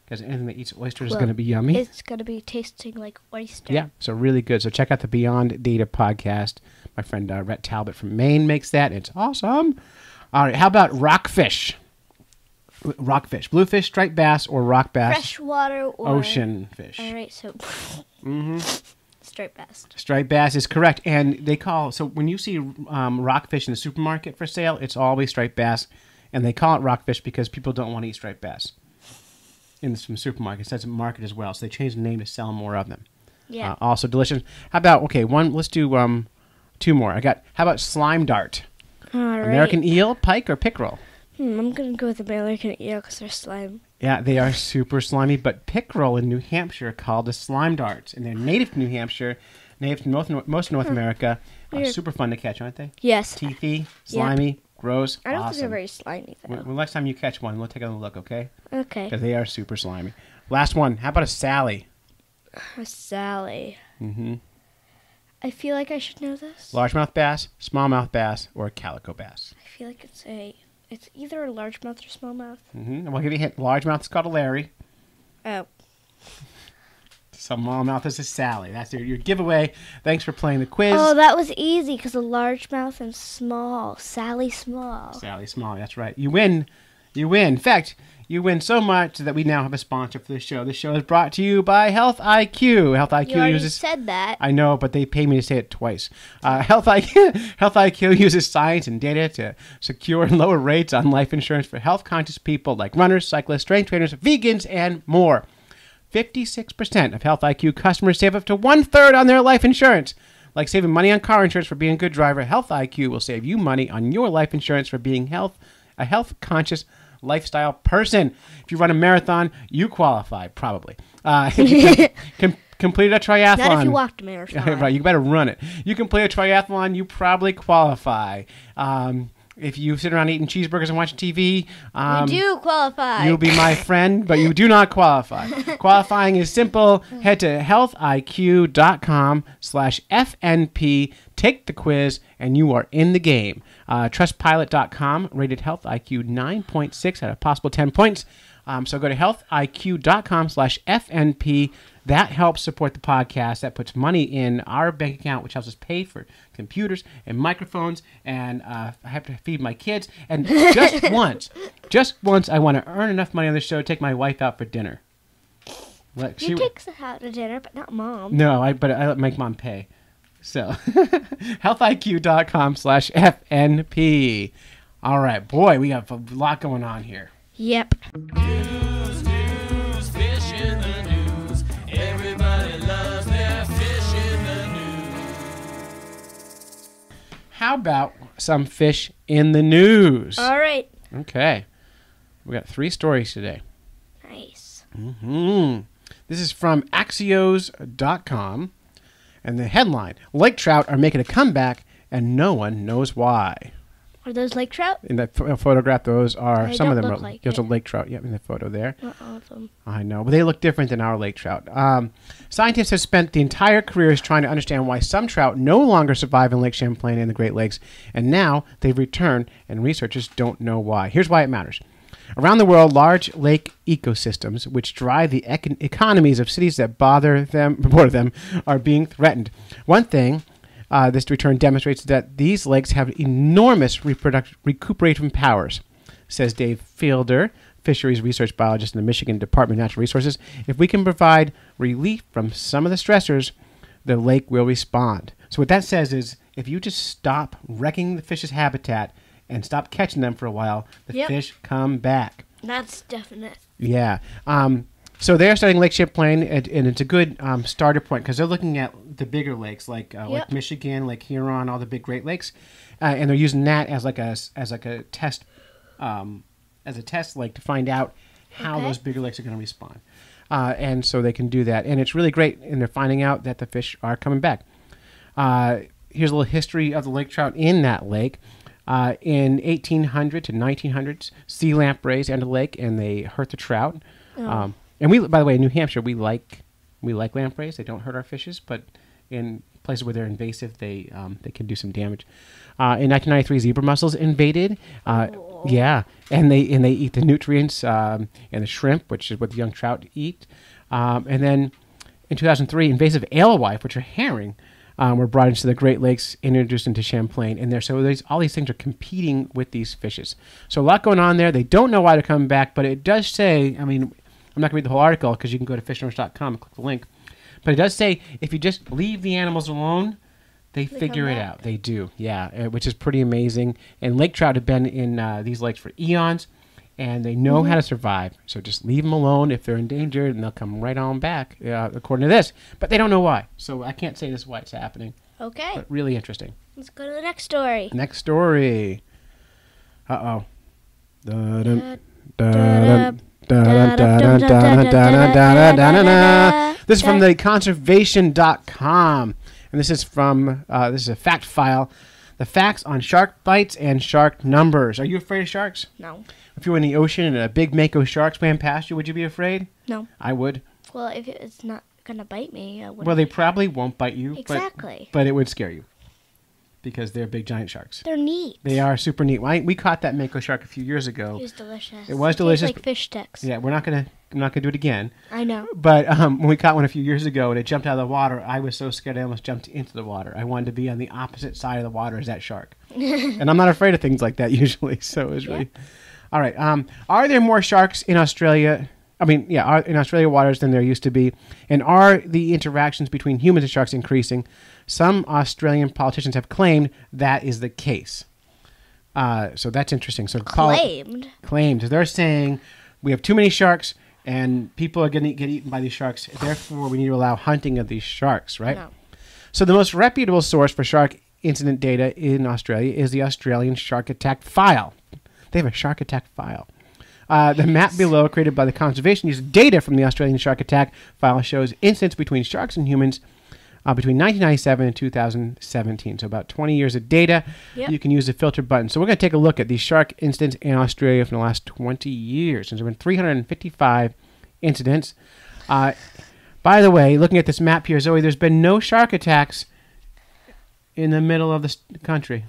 Because anything that eats oysters is going to be yummy. It's going to be tasting like oyster. Yeah, so really good. So check out the Beyond Data podcast. My friend Rhett Talbot from Maine makes that. It's awesome. All right, how about rockfish? Rockfish, bluefish, striped bass, or rock bass? Freshwater or... Ocean fish. All right, so... Striped bass. Striped bass is correct. And they call... So when you see rockfish in the supermarket for sale, it's always striped bass. And they call it rockfish because people don't want to eat striped bass. In some supermarkets, that's a market as well. So they changed the name to sell more of them. Yeah. Also delicious. How about let's do two more. How about slime dart? All right. American eel, pike, or pickerel? I'm going to go with American eel because they're slime. Yeah, they are super slimy, but pickerel in New Hampshire are called the slime darts, and they're native to New Hampshire, native to most North America. Super fun to catch, aren't they? Yes. Teethy, slimy, gross, I don't awesome. think they're very slimy, though. Well, next time you catch one, we'll take a look, okay? Okay. Because they are super slimy. Last one. How about a Sally? A Sally. Mm-hmm. I feel like I should know this. Largemouth bass, smallmouth bass, or a calico bass? I feel like it's either a largemouth or smallmouth. Mm-hmm. And we'll give you a hint. Largemouth is called a Larry. Oh. Smallmouth is a Sally. That's your giveaway. Thanks for playing the quiz. Oh, that was easy because a largemouth and small. Sally Small. Sally Small, that's right. You win. In fact, you win so much that we now have a sponsor for this show. This show is brought to you by Health IQ. Health IQ You already uses... said that. I know, but they pay me to say it twice. Health IQ uses science and data to secure and lower rates on life insurance for health-conscious people like runners, cyclists, strength trainers, vegans, and more. 56% of Health IQ customers save up to 1/3 on their life insurance. Like saving money on car insurance for being a good driver, Health IQ will save you money on your life insurance for being a health-conscious lifestyle person. If you run a marathon, you qualify, probably. If you completed a triathlon. Not if you walked a marathon. Right, you better run it. You complete a triathlon, you probably qualify. If you sit around eating cheeseburgers and watching TV, you do qualify. You'll be my friend, but you do not qualify. Qualifying is simple. Head to healthiq.com/FNP, take the quiz, and you are in the game. Trustpilot.com rated Health IQ 9.6 out of possible 10 points. So go to healthiq.com/FNP. That helps support the podcast. That puts money in our bank account, which helps us pay for computers and microphones. And I have to feed my kids. And just once, I want to earn enough money on this show to take my wife out for dinner. You take us out to dinner, but not Mom. No, but I make Mom pay. So, healthiq.com/FNP. All right, boy, we have a lot going on here. Yep. News, fish in the news. Everybody loves their fish in the news. How about some fish in the news? All right. Okay. We got 3 stories today. Nice. This is from Axios.com. And the headline, lake trout are making a comeback and no one knows why. Are those lake trout? In that photograph, those are, They some of don't them look are, like there's it. a lake trout, in the photo there. Not all of them. I know, but they look different than our lake trout. Scientists have spent the entire careers trying to understand why some trout no longer survive in Lake Champlain and the Great Lakes, and now they've returned, and researchers don't know why. Here's why it matters. Around the world, large lake ecosystems, which drive the economies of cities that border them, are being threatened. One thing this return demonstrates that these lakes have enormous recuperation powers, says Dave Fielder, fisheries research biologist in the Michigan Department of Natural Resources. If we can provide relief from some of the stressors, the lake will respond. So what that says is, if you just stop wrecking the fish's habitat and stop catching them for a while, the fish come back. That's definite. Yeah. So they're studying Lake Champlain, and it's a good starter point because they're looking at the bigger lakes like Lake Michigan, Lake Huron, all the big Great Lakes, and they're using that as like a test lake to find out how those bigger lakes are going to respond, and so they can do that, and it's really great. And they're finding out that the fish are coming back. Here's a little history of the lake trout in that lake. In 1800 to 1900s, sea lampreys entered the lake and they hurt the trout. And we, by the way, in New Hampshire, we like lampreys. They don't hurt our fishes, but in places where they're invasive, they can do some damage. In 1993, zebra mussels invaded. Yeah, and they eat the nutrients and the shrimp, which is what the young trout eat. And then in 2003, invasive alewife, which are herring, were brought into the Great Lakes, introduced into Champlain, and all these things are competing with these fishes. So a lot going on there. They don't know why they're coming back, but it does say, I mean, I'm not going to read the whole article because you can go to fishnerds.com and click the link, but it does say if you just leave the animals alone, they figure it out. They do, yeah, which is pretty amazing. And lake trout have been in these lakes for eons, and they know how to survive. So just leave them alone. If they're endangered, and they'll come right on back, according to this. But they don't know why. So I can't say this is why it's happening. Okay. But really interesting. Let's go to the next story. Next story. Uh-oh. This is from the conservation.com. And this is from, this is a fact file. The facts on shark bites and shark numbers. Are you afraid of sharks? No. If you were in the ocean and a big mako shark swam past you, would you be afraid? No. I would. Well, if it's not going to bite me, I wouldn't. Well, they probably won't bite you. Exactly. But it would scare you because they're big giant sharks. They're neat. They are super neat. We caught that mako shark a few years ago. It was delicious. It was delicious. Tastes like fish sticks. Yeah, I'm not gonna do it again. I know. But when we caught one a few years ago and it jumped out of the water, I was so scared I almost jumped into the water. I wanted to be on the opposite side of the water as that shark. And I'm not afraid of things like that usually. So it was really... All right. Are there more sharks in Australia? In Australia waters than there used to be? And are the interactions between humans and sharks increasing? Some Australian politicians have claimed that is the case. So that's interesting. So Claimed? Claimed. They're saying we have too many sharks and people are going to get eaten by these sharks. Therefore, we need to allow hunting of these sharks, right? No. So the most reputable source for shark incident data in Australia is the Australian Shark Attack File. They have a shark attack file. The map below, created by the conservation, uses data from the Australian shark attack file, shows incidents between sharks and humans between 1997 and 2017. So about 20 years of data. Yep. You can use the filter button. So we're going to take a look at these shark incidents in Australia from the last 20 years. There's been 355 incidents. By the way, looking at this map here, Zoe, there's been no shark attacks in the middle of the country.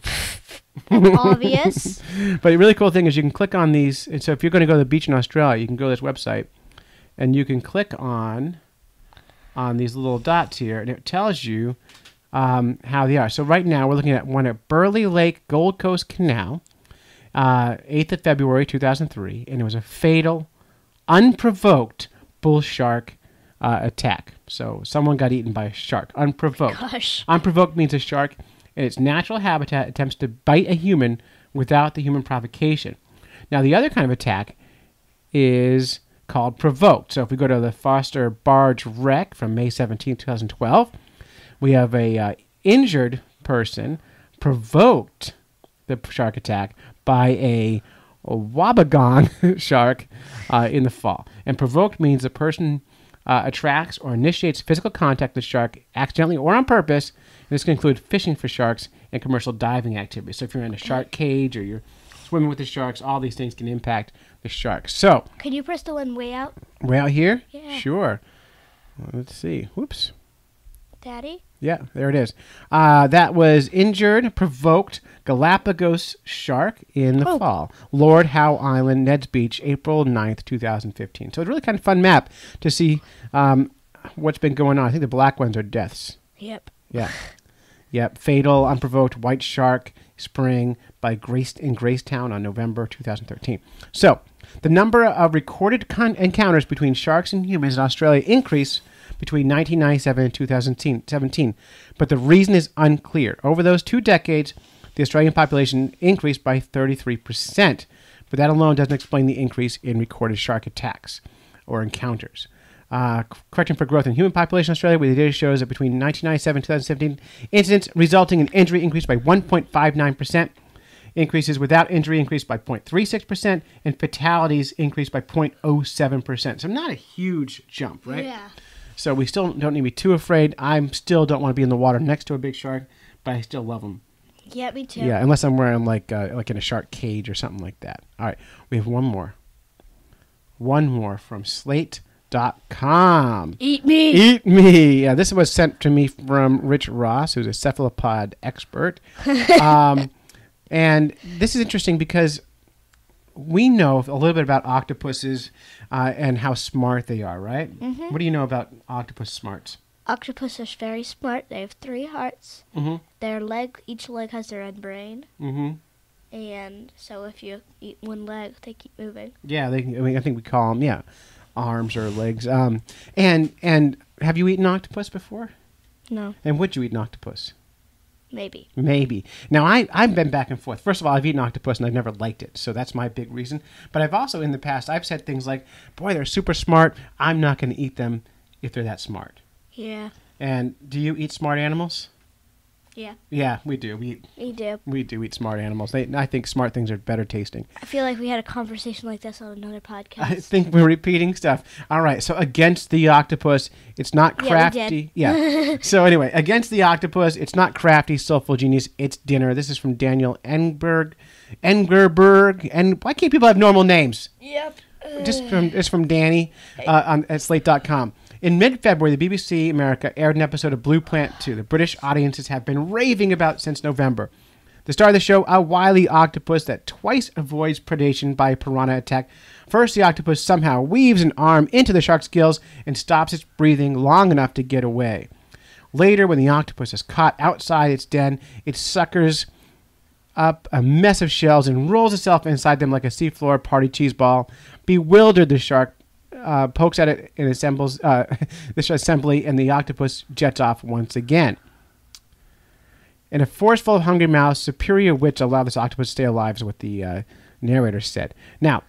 Obvious. But the really cool thing is you can click on these. And so if you're going to go to the beach in Australia, you can go to this website, and you can click on these little dots here, and it tells you how they are. So right now we're looking at one at Burleigh Lake, Gold Coast Canal, 8th of February 2003, and it was a fatal, unprovoked bull shark attack. So someone got eaten by a shark, unprovoked. Gosh. Unprovoked means a shark in its natural habitat attempts to bite a human without the human provocation. Now the other kind of attack is called provoked. So if we go to the Foster Barge wreck from May 17, 2012, we have a injured person provoked the shark attack by a wobbegong shark in the fall. And provoked means the person attracts or initiates physical contact with the shark accidentally or on purpose. And this can include fishing for sharks and commercial diving activities. So if you're in a shark cage or you're swimming with the sharks, all these things can impact the sharks. So, Can you press the one way out, way out here? Yeah. Sure. Well, let's see. Whoops. Daddy? Yeah, there it is. That was injured, provoked Galapagos shark in the fall. Lord Howe Island, Ned's Beach, April 9th, 2015. So it's a really kind of fun map to see what's been going on. I think the black ones are deaths. Yep. Yeah. Yep. Fatal, unprovoked white shark spring in Gracetown on November 2013. So the number of recorded encounters between sharks and humans in Australia increased between 1997 and 2017, but the reason is unclear. Over those 2 decades, the Australian population increased by 33%, but that alone doesn't explain the increase in recorded shark attacks or encounters. Correcting for growth in human population in Australia, where the data shows that between 1997 and 2017, incidents resulting in injury increased by 1.59%, increases without injury increased by 0.36%, and fatalities increased by 0.07%. So not a huge jump, right? Yeah. So we still don't need to be too afraid. I still don't want to be in the water next to a big shark, but I still love them. Yeah, me too. Yeah, unless I'm wearing like in a shark cage or something like that. All right, we have one more. One more from Slate.com. Eat me. Eat me. Yeah, this was sent to me from Rich Ross, who's a cephalopod expert. And this is interesting because we know a little bit about octopuses and how smart they are, right? Mm-hmm. What do you know about octopus smarts? Octopus are very smart. They have 3 hearts. Mm-hmm. Each leg has their own brain. Mm-hmm. And so if you eat one leg, they keep moving. Yeah, I think we call them, arms or legs. And have you eaten octopus before? No, And would you eat an octopus? maybe. Maybe. Now, I've been back and forth. First of all, I've eaten octopus and I've never liked it, so that's my big reason. But I've also, in the past, I've said things like, boy, they're super smart. I'm not going to eat them if they're that smart. Yeah. And do you eat smart animals? Yeah. Yeah, we do. We do. eat smart animals. I think smart things are better tasting. I feel like we had a conversation like this on another podcast. I think we're repeating stuff. All right, so against the octopus, it's not crafty. Yeah. So anyway, against the octopus, it's not crafty, soulful genius. It's dinner. This is from Daniel Engerberg. And why can't people have normal names? Yep. It's from Danny at Slate.com. In mid-February, the BBC America aired an episode of Blue Plant 2 that British audiences have been raving about since November. The star of the show, a wily octopus that twice avoids predation by a piranha attack. First, the octopus somehow weaves an arm into the shark's gills and stops its breathing long enough to get away. Later, when the octopus is caught outside its den, it suckers up a mess of shells and rolls itself inside them like a seafloor party cheese ball. Bewildered, the shark pokes at it and assembles this assembly, and the octopus jets off once again. In a forest full of hungry mouths, superior wits allow this octopus to stay alive, is what the narrator said. Now,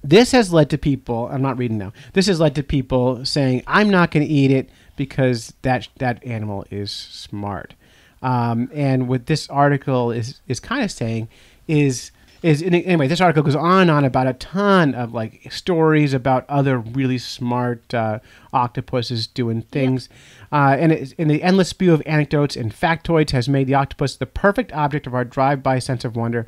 this has led to people, I'm not reading now, this has led to people saying, I'm not going to eat it because that animal is smart. And what this article is kind of saying is Anyway, this article goes on and on about a ton of like stories about other really smart octopuses doing things. And the endless spew of anecdotes and factoids has made the octopus the perfect object of our drive-by sense of wonder.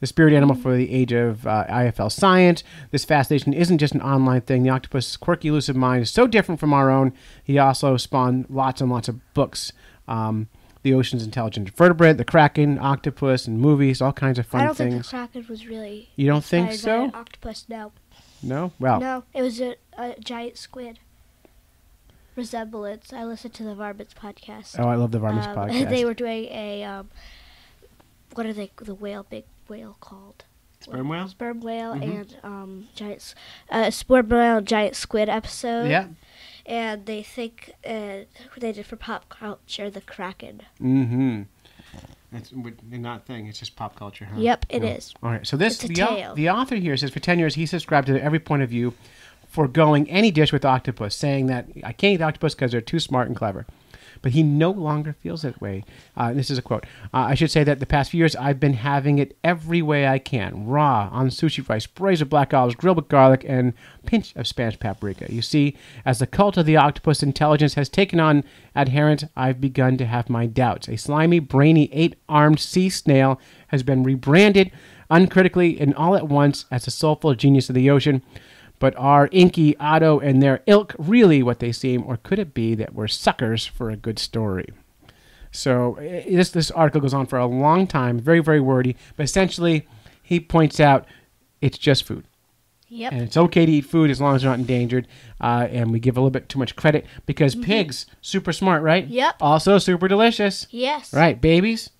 The spirit animal for the age of IFL science. This fascination isn't just an online thing. The octopus' quirky, elusive mind is so different from our own. He also spawned lots and lots of books. The ocean's intelligent vertebrate, the kraken, octopus, and movies, all kinds of fun things. I don't think the kraken was really. You don't think inspired by so? an octopus, no. No? Well. No, it was a giant squid. Resemblance. I listened to the Varmints podcast. Oh, I love the Varmints podcast. They were doing a what are they? The big whale called? Sperm whale. Sperm whale and giant sperm whale and giant squid episode. Yeah. And they think they did for pop culture the kraken. Mm-hmm. They're not thing. It's just pop culture, huh? Yep, it is. All right. So the author here says for 10 years he subscribed to every point of view, foregoing any dish with octopus, saying that I can't eat octopus because they're too smart and clever. But he no longer feels that way. This is a quote. I should say that the past few years I've been having it every way I can. Raw, on sushi rice, braised with black olives, grilled with garlic, and pinch of Spanish paprika. You see, as the cult of the octopus intelligence has taken on adherents, I've begun to have my doubts. A slimy, brainy, 8-armed sea snail has been rebranded uncritically and all at once as the soulful genius of the ocean. But are Inky, Otto, and their ilk really what they seem, or could it be that we're suckers for a good story? So this article goes on for a long time, very, very wordy, but essentially he points out it's just food. Yep. And it's okay to eat food as long as they're not endangered, and we give a little bit too much credit because pigs, super smart, right? Yep. Also super delicious. Yes. Right, babies?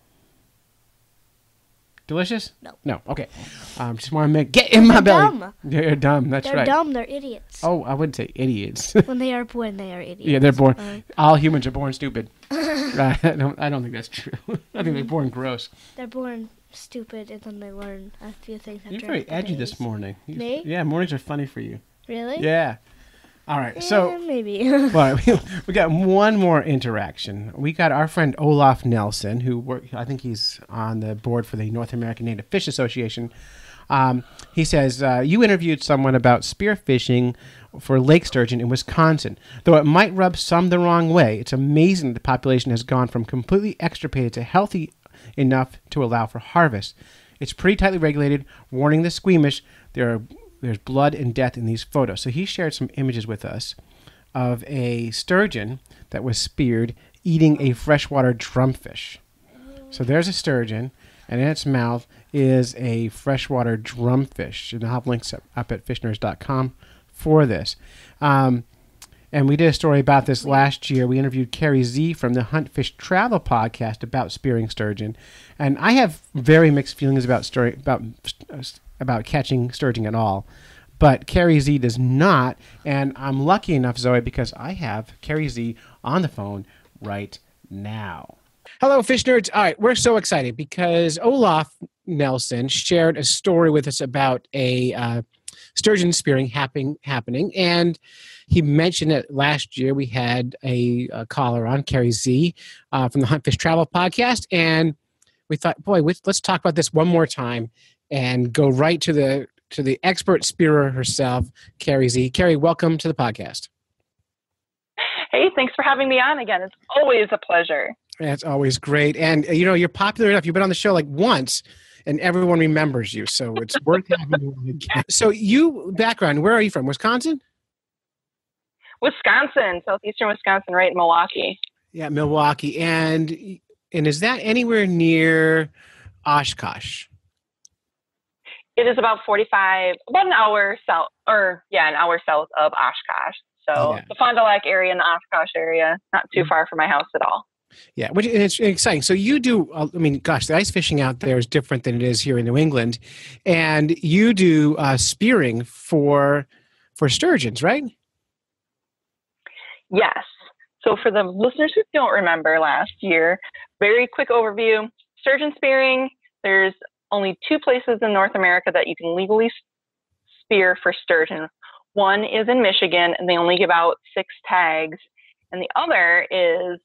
Delicious? No. No. Okay. Just want to get in my belly. Dumb. They're dumb. That's They're right. dumb. They're idiots. Oh, I wouldn't say idiots. When they are born, they are idiots. Yeah, they're born. All humans are born stupid. I don't think that's true. I think they're born gross. They're born stupid, and then they learn a few things after. You're very a couple edgy days. this morning. Me? Yeah, mornings are funny for you. Really? Yeah. All right. So. Maybe. Well, we got one more interaction. We got our friend Olaf Nelson, I think he's on the board for the North American Native Fish Association. He says, you interviewed someone about spearfishing for lake sturgeon in Wisconsin. Though it might rub some the wrong way, it's amazing the population has gone from completely extirpated to healthy enough to allow for harvest. It's pretty tightly regulated, warning the squeamish. There's blood and death in these photos. So he shared some images with us of a sturgeon that was speared eating a freshwater drumfish. So there's a sturgeon, and in its mouth is a freshwater drumfish. And I'll have links up at fishnerds.com for this. And we did a story about this last year. We interviewed Carrie Z from the Hunt Fish Travel podcast about spearing sturgeon. And I have very mixed feelings about catching sturgeon at all. But Carrie Z does not. And I'm lucky enough, Zoe, because I have Carrie Z on the phone right now. Hello, fish nerds. All right, we're so excited because Olaf Nelson shared a story with us about a sturgeon spearing happening. And he mentioned that last year we had a caller on, Carrie Z, from the Hunt Fish Travel podcast. And we thought, boy, let's talk about this one more time and go right to the expert spearer herself, Carrie Z. Carrie, welcome to the podcast. Hey, thanks for having me on again. It's always a pleasure. That's always great. And, you're popular enough. You've been on the show like once, and everyone remembers you. So it's worth having you on again. So background, where are you from? Wisconsin? Wisconsin, southeastern Wisconsin, right in Milwaukee. Yeah, Milwaukee. And is that anywhere near Oshkosh? It is about an hour south of Oshkosh. So the Fond du Lac area and the Oshkosh area, not too far from my house at all. Yeah, and it's exciting. So you do, the ice fishing out there is different than it is here in New England. And you do spearing for sturgeons, right? Yes. So for the listeners who don't remember last year, very quick overview, sturgeon spearing, there's only 2 places in North America that you can legally spear for sturgeon. One is in Michigan, and they only give out 6 tags. And the other is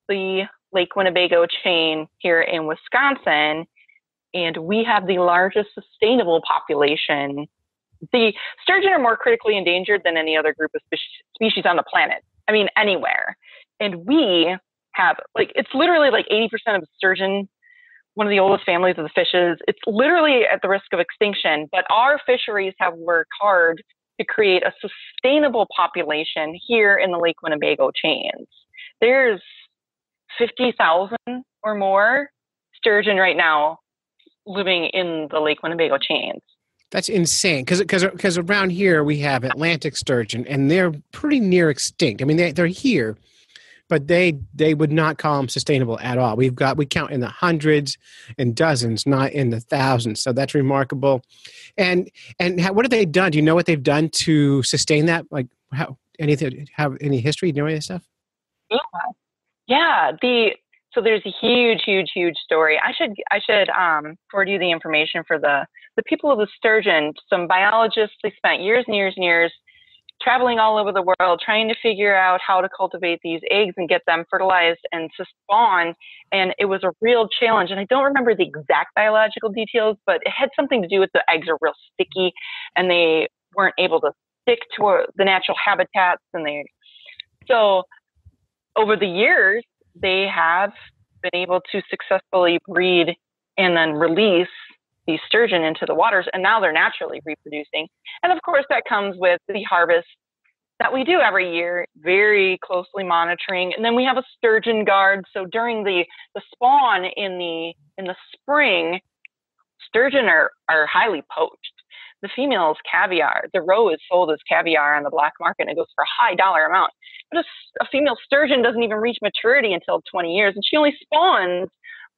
the Lake Winnebago chain here in Wisconsin. and we have the largest sustainable population. The sturgeon are more critically endangered than any other group of species on the planet. I mean, anywhere. And we have, like, it's literally like 80% of sturgeon, one of the oldest families of the fishes. It's literally at the risk of extinction, but our fisheries have worked hard to create a sustainable population here in the Lake Winnebago chains. There's 50,000 or more sturgeon right now living in the Lake Winnebago chains. That's insane, because around here we have Atlantic sturgeon, and they're pretty near extinct. I mean, they're here, but they would not call them sustainable at all. We count in the hundreds and dozens, not in the thousands. So that's remarkable. And what have they done? Do you know what they've done to sustain that? Like have any history? Do you know any of this stuff? Yeah. So there's a huge story. I should forward you the information for the people of the sturgeon. Some biologists, they spent years and years and years traveling all over the world trying to figure out how to cultivate these eggs and get them fertilized and to spawn. And it was a real challenge. And I don't remember the exact biological details, but it had something to do with the eggs are real sticky and they weren't able to stick to the natural habitats. So over the years, they have been able to successfully breed and then release these sturgeon into the waters, and now they're naturally reproducing. And of course, that comes with the harvest that we do every year, very closely monitoring. And then we have a sturgeon guard. So during the spawn in the spring, sturgeon are highly poached. The female's caviar, the roe is sold as caviar on the black market, and it goes for a high dollar amount. But a female sturgeon doesn't even reach maturity until 20 years, and she only spawns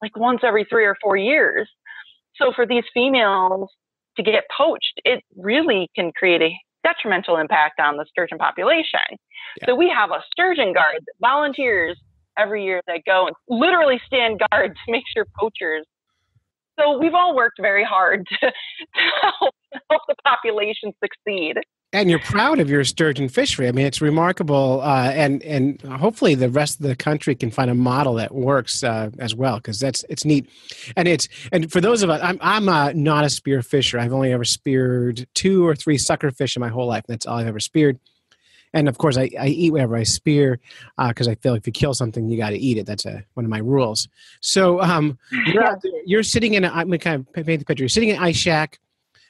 like once every 3 or 4 years. So for these females to get poached, it really can create a detrimental impact on the sturgeon population. Yeah. So we have a sturgeon guard that volunteers every year that go and literally stand guard to make sure poachers. So we've all worked very hard to help the population succeed. And you're proud of your sturgeon fishery. I mean, it's remarkable, and hopefully the rest of the country can find a model that works as well, because it's neat. And for those of us, I'm not a spear fisher. I've only ever speared 2 or 3 sucker fish in my whole life. That's all I've ever speared. And of course, I eat whatever I spear because I feel like if you kill something, you got to eat it. That's one of my rules. So you're out there, you're sitting in. I'm going to kind of paint the picture. You're sitting in an ice shack.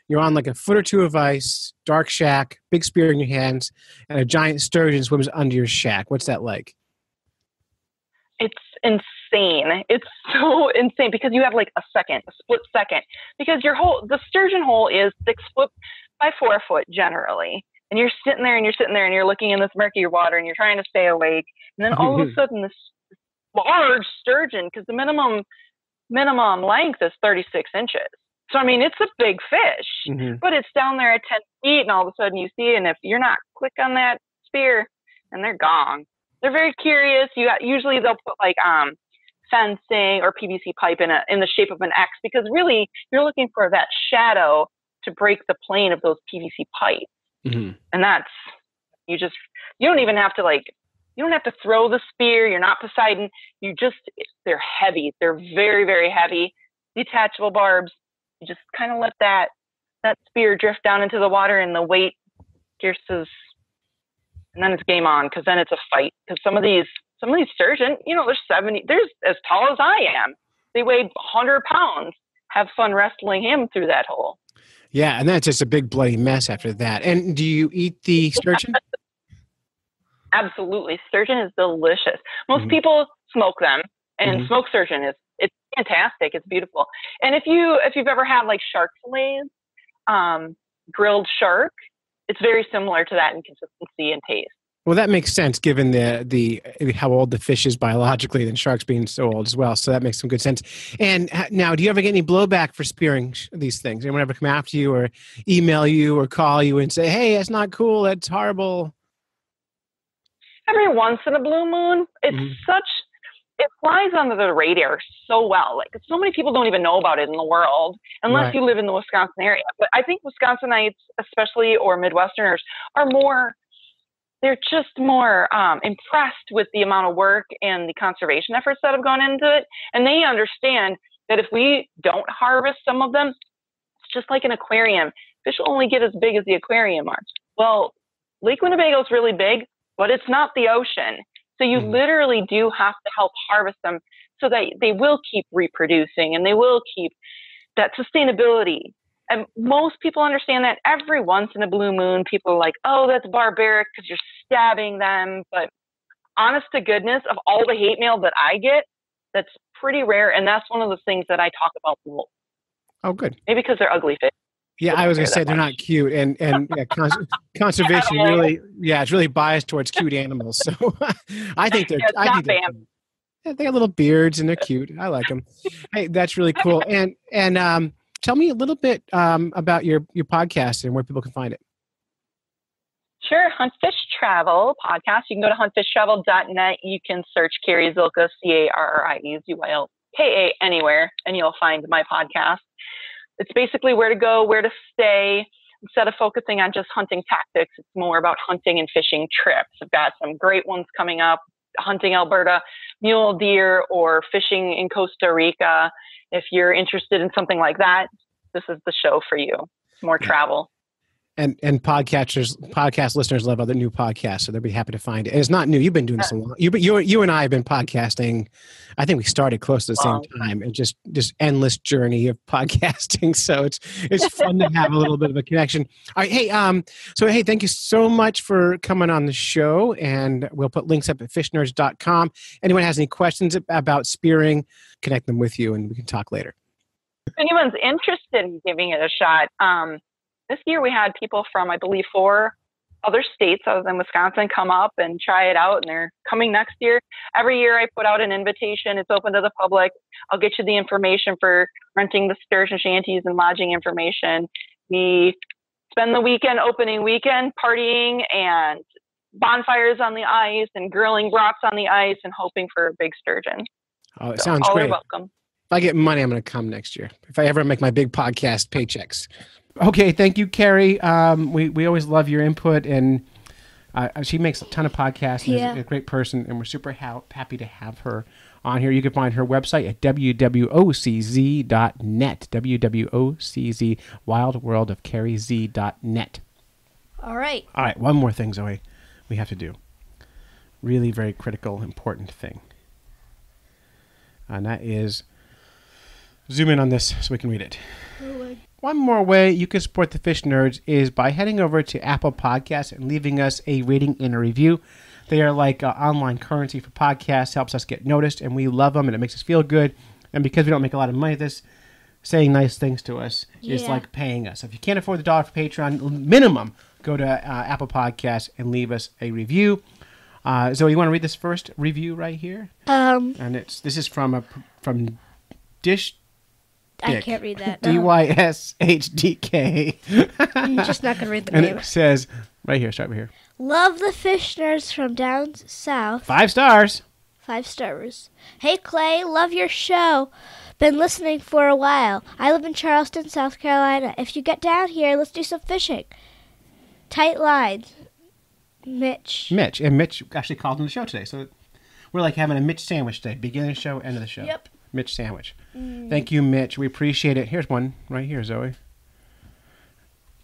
You're on like a foot or 2 of ice, dark shack, big spear in your hands, and a giant sturgeon swims under your shack. What's that like? It's insane. It's so insane because you have like a split second, because the sturgeon hole is 6 foot by 4 foot generally. And you're sitting there and you're looking in this murky water and you're trying to stay awake. And then all of a sudden this large sturgeon, because the minimum length is 36 inches. So, I mean, it's a big fish, but it's down there at 10 feet, and all of a sudden you see it, and if you're not quick on that spear, and they're gone. They're very curious. Usually they'll put like fencing or PVC pipe in the shape of an X, because really you're looking for that shadow to break the plane of those PVC pipes. And that's, you don't even have to you don't have to throw the spear. You're not Poseidon. They're heavy. They're very, very heavy. Detachable barbs. You just kind of let that spear drift down into the water, and the weight pierces, and then it's game on, because then it's a fight. Because some of these sturgeon, they're as tall as I am. They weigh 100 pounds. Have fun wrestling him through that hole. Yeah, and that's just a big bloody mess after that. And do you eat the sturgeon? Absolutely. Sturgeon is delicious. Most people smoke them, and smoked sturgeon it's fantastic. It's beautiful. And if you've ever had like shark fillets, grilled shark, it's very similar to that in consistency and taste. Well, that makes sense given the how old the fish is biologically, and sharks being so old as well. So that makes some good sense. And now, do you ever get any blowback for spearing these things? Anyone ever come after you or email you or call you and say, "Hey, that's not cool. That's horrible"? Every once in a blue moon. It flies under the radar so well. Like, so many people don't even know about it in the world unless you live in the Wisconsin area. But I think Wisconsinites, especially, or Midwesterners, they're just more impressed with the amount of work and the conservation efforts that have gone into it. And they understand that if we don't harvest some of them, it's just like an aquarium. Fish will only get as big as the aquarium are. Well, Lake Winnebago is really big, but it's not the ocean. So you literally do have to help harvest them so that they will keep reproducing and they will keep that sustainability. And most people understand that. Every once in a blue moon, people are like, oh, that's barbaric because you're stabbing them. But honest to goodness, of all the hate mail that I get, that's pretty rare. And that's one of the things that I talk about the most. Oh, good. Maybe because they're ugly fish. Yeah, I was going to say they're not cute, and yeah, conservation really, it's really biased towards cute animals. So I think they're, yeah, they got little beards and they're cute. I like them. Hey, that's really cool. And tell me a little bit about your podcast and where people can find it. Sure, Hunt Fish Travel podcast. You can go to huntfishtravel.net. You can search Carrie Zylka, CarrieZylka anywhere, and you'll find my podcast. It's basically where to go, where to stay. Instead of focusing on just hunting tactics, it's more about hunting and fishing trips. I've got some great ones coming up, hunting Alberta mule deer or fishing in Costa Rica. If you're interested in something like that, this is the show for you. More travel. And podcast listeners love other new podcasts, so they'll be happy to find it. And it's not new. You've been doing this a long. You and I have been podcasting. I think we started close to the same time, and just endless journey of podcasting. So it's fun to have a little bit of a connection. All right, hey, hey, thank you so much for coming on the show, and we'll put links up at fishnerds.com. Anyone has any questions about spearing, connect them with you, and we can talk later. If anyone's interested in giving it a shot, this year we had people from, I believe, 4 other states other than Wisconsin come up and try it out, and they're coming next year. Every year I put out an invitation. It's open to the public. I'll get you the information for renting the sturgeon shanties and lodging information. We spend the weekend, opening weekend, partying and bonfires on the ice and grilling brats on the ice and hoping for a big sturgeon. Oh, it sounds great. All are welcome. If I get money, I'm going to come next year. If I ever make my big podcast paychecks. Okay, thank you, Carrie. We always love your input, and she makes a ton of podcasts and is a great person, and we're super happy to have her on here. You can find her website at wwocz.net, wwocz, Wild World of CarrieZ.net. All right. All right, one more thing, Zoe, we have to do. Really very critical, important thing. And that is, zoom in on this so we can read it. One more way you can support the Fish Nerds is by heading over to Apple Podcasts and leaving us a rating and a review. They are like online currency for podcasts, helps us get noticed, and we love them, and it makes us feel good. And because we don't make a lot of money, this saying nice things to us is like paying us. If you can't afford the dollar for Patreon, minimum, go to Apple Podcasts and leave us a review. Zoe, you want to read this first review right here? And this is from Dish. I can't read that. DYSHDK. I'm just not going to read the and name. It says, right here, start right here. Love the Fish Nerds from down south. 5 stars. 5 stars. Hey, Clay, love your show. Been listening for a while. I live in Charleston, South Carolina. If you get down here, let's do some fishing. Tight lines. Mitch. And Mitch actually called on the show today. So we're like having a Mitch sandwich today. Beginning of the show, end of the show. Yep. Mitch sandwich. Thank you, Mitch. We appreciate it. Here's one right here, Zoe.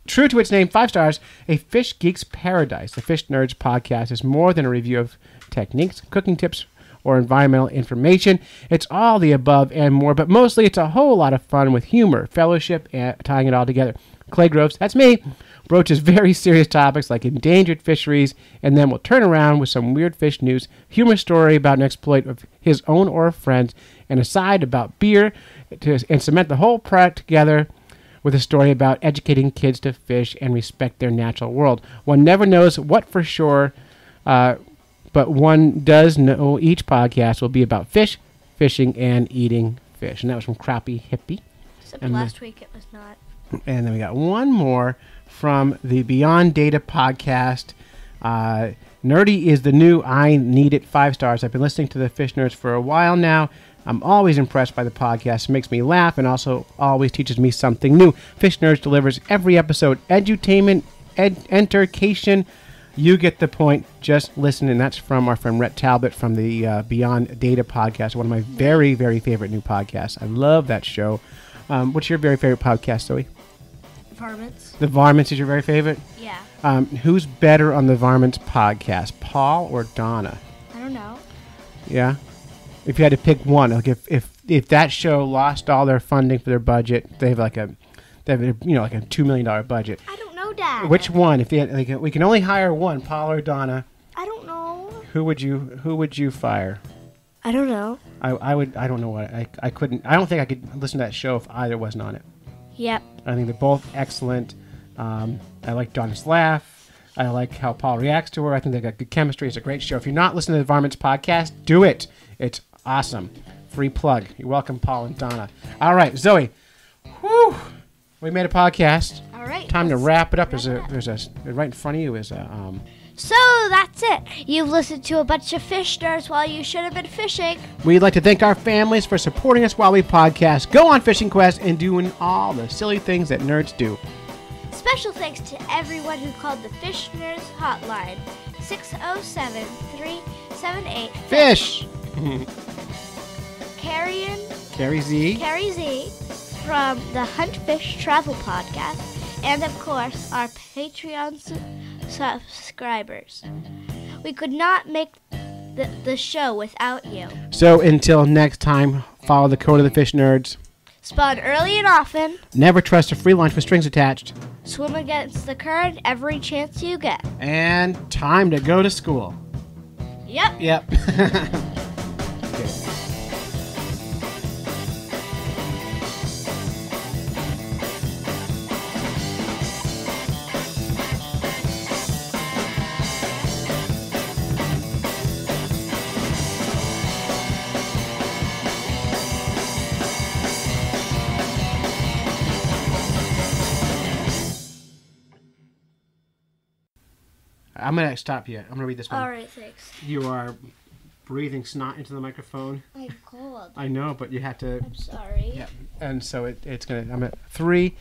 True to its name, 5 stars, a Fish Geek's Paradise. The Fish Nerds podcast is more than a review of techniques, cooking tips, or environmental information. It's all the above and more, but mostly it's a whole lot of fun with humor, fellowship, and tying it all together. Clay Groves, that's me, broaches very serious topics like endangered fisheries, and then we'll turn around with some weird fish news, humorous story about an exploit of his own or a friend's, and a side about beer, and cement the whole product together with a story about educating kids to fish and respect their natural world. One never knows what for sure, but one does know each podcast will be about fish, fishing, and eating fish. And that was from Crappie Hippie. Except last week it was not. And then we got one more from the Beyond Data podcast. Nerdy is the new I Need It, 5 stars. I've been listening to the Fish Nerds for a while now. I'm always impressed by the podcast. It makes me laugh and also always teaches me something new. Fish Nerds delivers every episode edutainment, entercation, You get the point. Just listen, and that's from our friend Rhett Talbot from the Beyond Data podcast, one of my very, very favorite new podcasts. I love that show. What's your very favorite podcast, Zoe? Varmints. The Varmints is your very favorite? Yeah. Who's better on the Varmints podcast, Paul or Donna? I don't know. Yeah? If you had to pick one, like if that show lost all their funding for their budget, they have like a $2 million budget. I don't know, Dad. Which one? If they had, like, we can only hire one, Paul or Donna. I don't know. Who would you fire? I don't know. I don't know what I couldn't. I don't think I could listen to that show if either wasn't on it. Yep. I think they're both excellent. I like Donna's laugh. I like how Paul reacts to her. I think they got good chemistry. It's a great show. If you're not listening to the Varmints podcast, do it. It's awesome. Free plug. You're welcome, Paul and Donna. All right, Zoe. Whew. We made a podcast. All right. Time to wrap it up. There's right in front of you is a So that's it. You've listened to a bunch of fish nerds while you should have been fishing. We'd like to thank our families for supporting us while we podcast, go on fishing quests, and doing all the silly things that nerds do. Special thanks to everyone who called the Fish Nerds hotline, 607-378-FISH. Carrie Z from the Hunt Fish Travel Podcast, and of course our Patreon subscribers. We could not make the show without you. So until next time, follow the code of the Fish Nerds. Spawn early and often. Never trust a free lunch with strings attached. Swim against the current every chance you get. And time to go to school. Yep. I'm going to stop you. I'm going to read this one. All right, thanks. You are breathing snot into the microphone. I'm cold. I know, but you have to. I'm sorry. Yeah. And so it's going to. I'm at 3,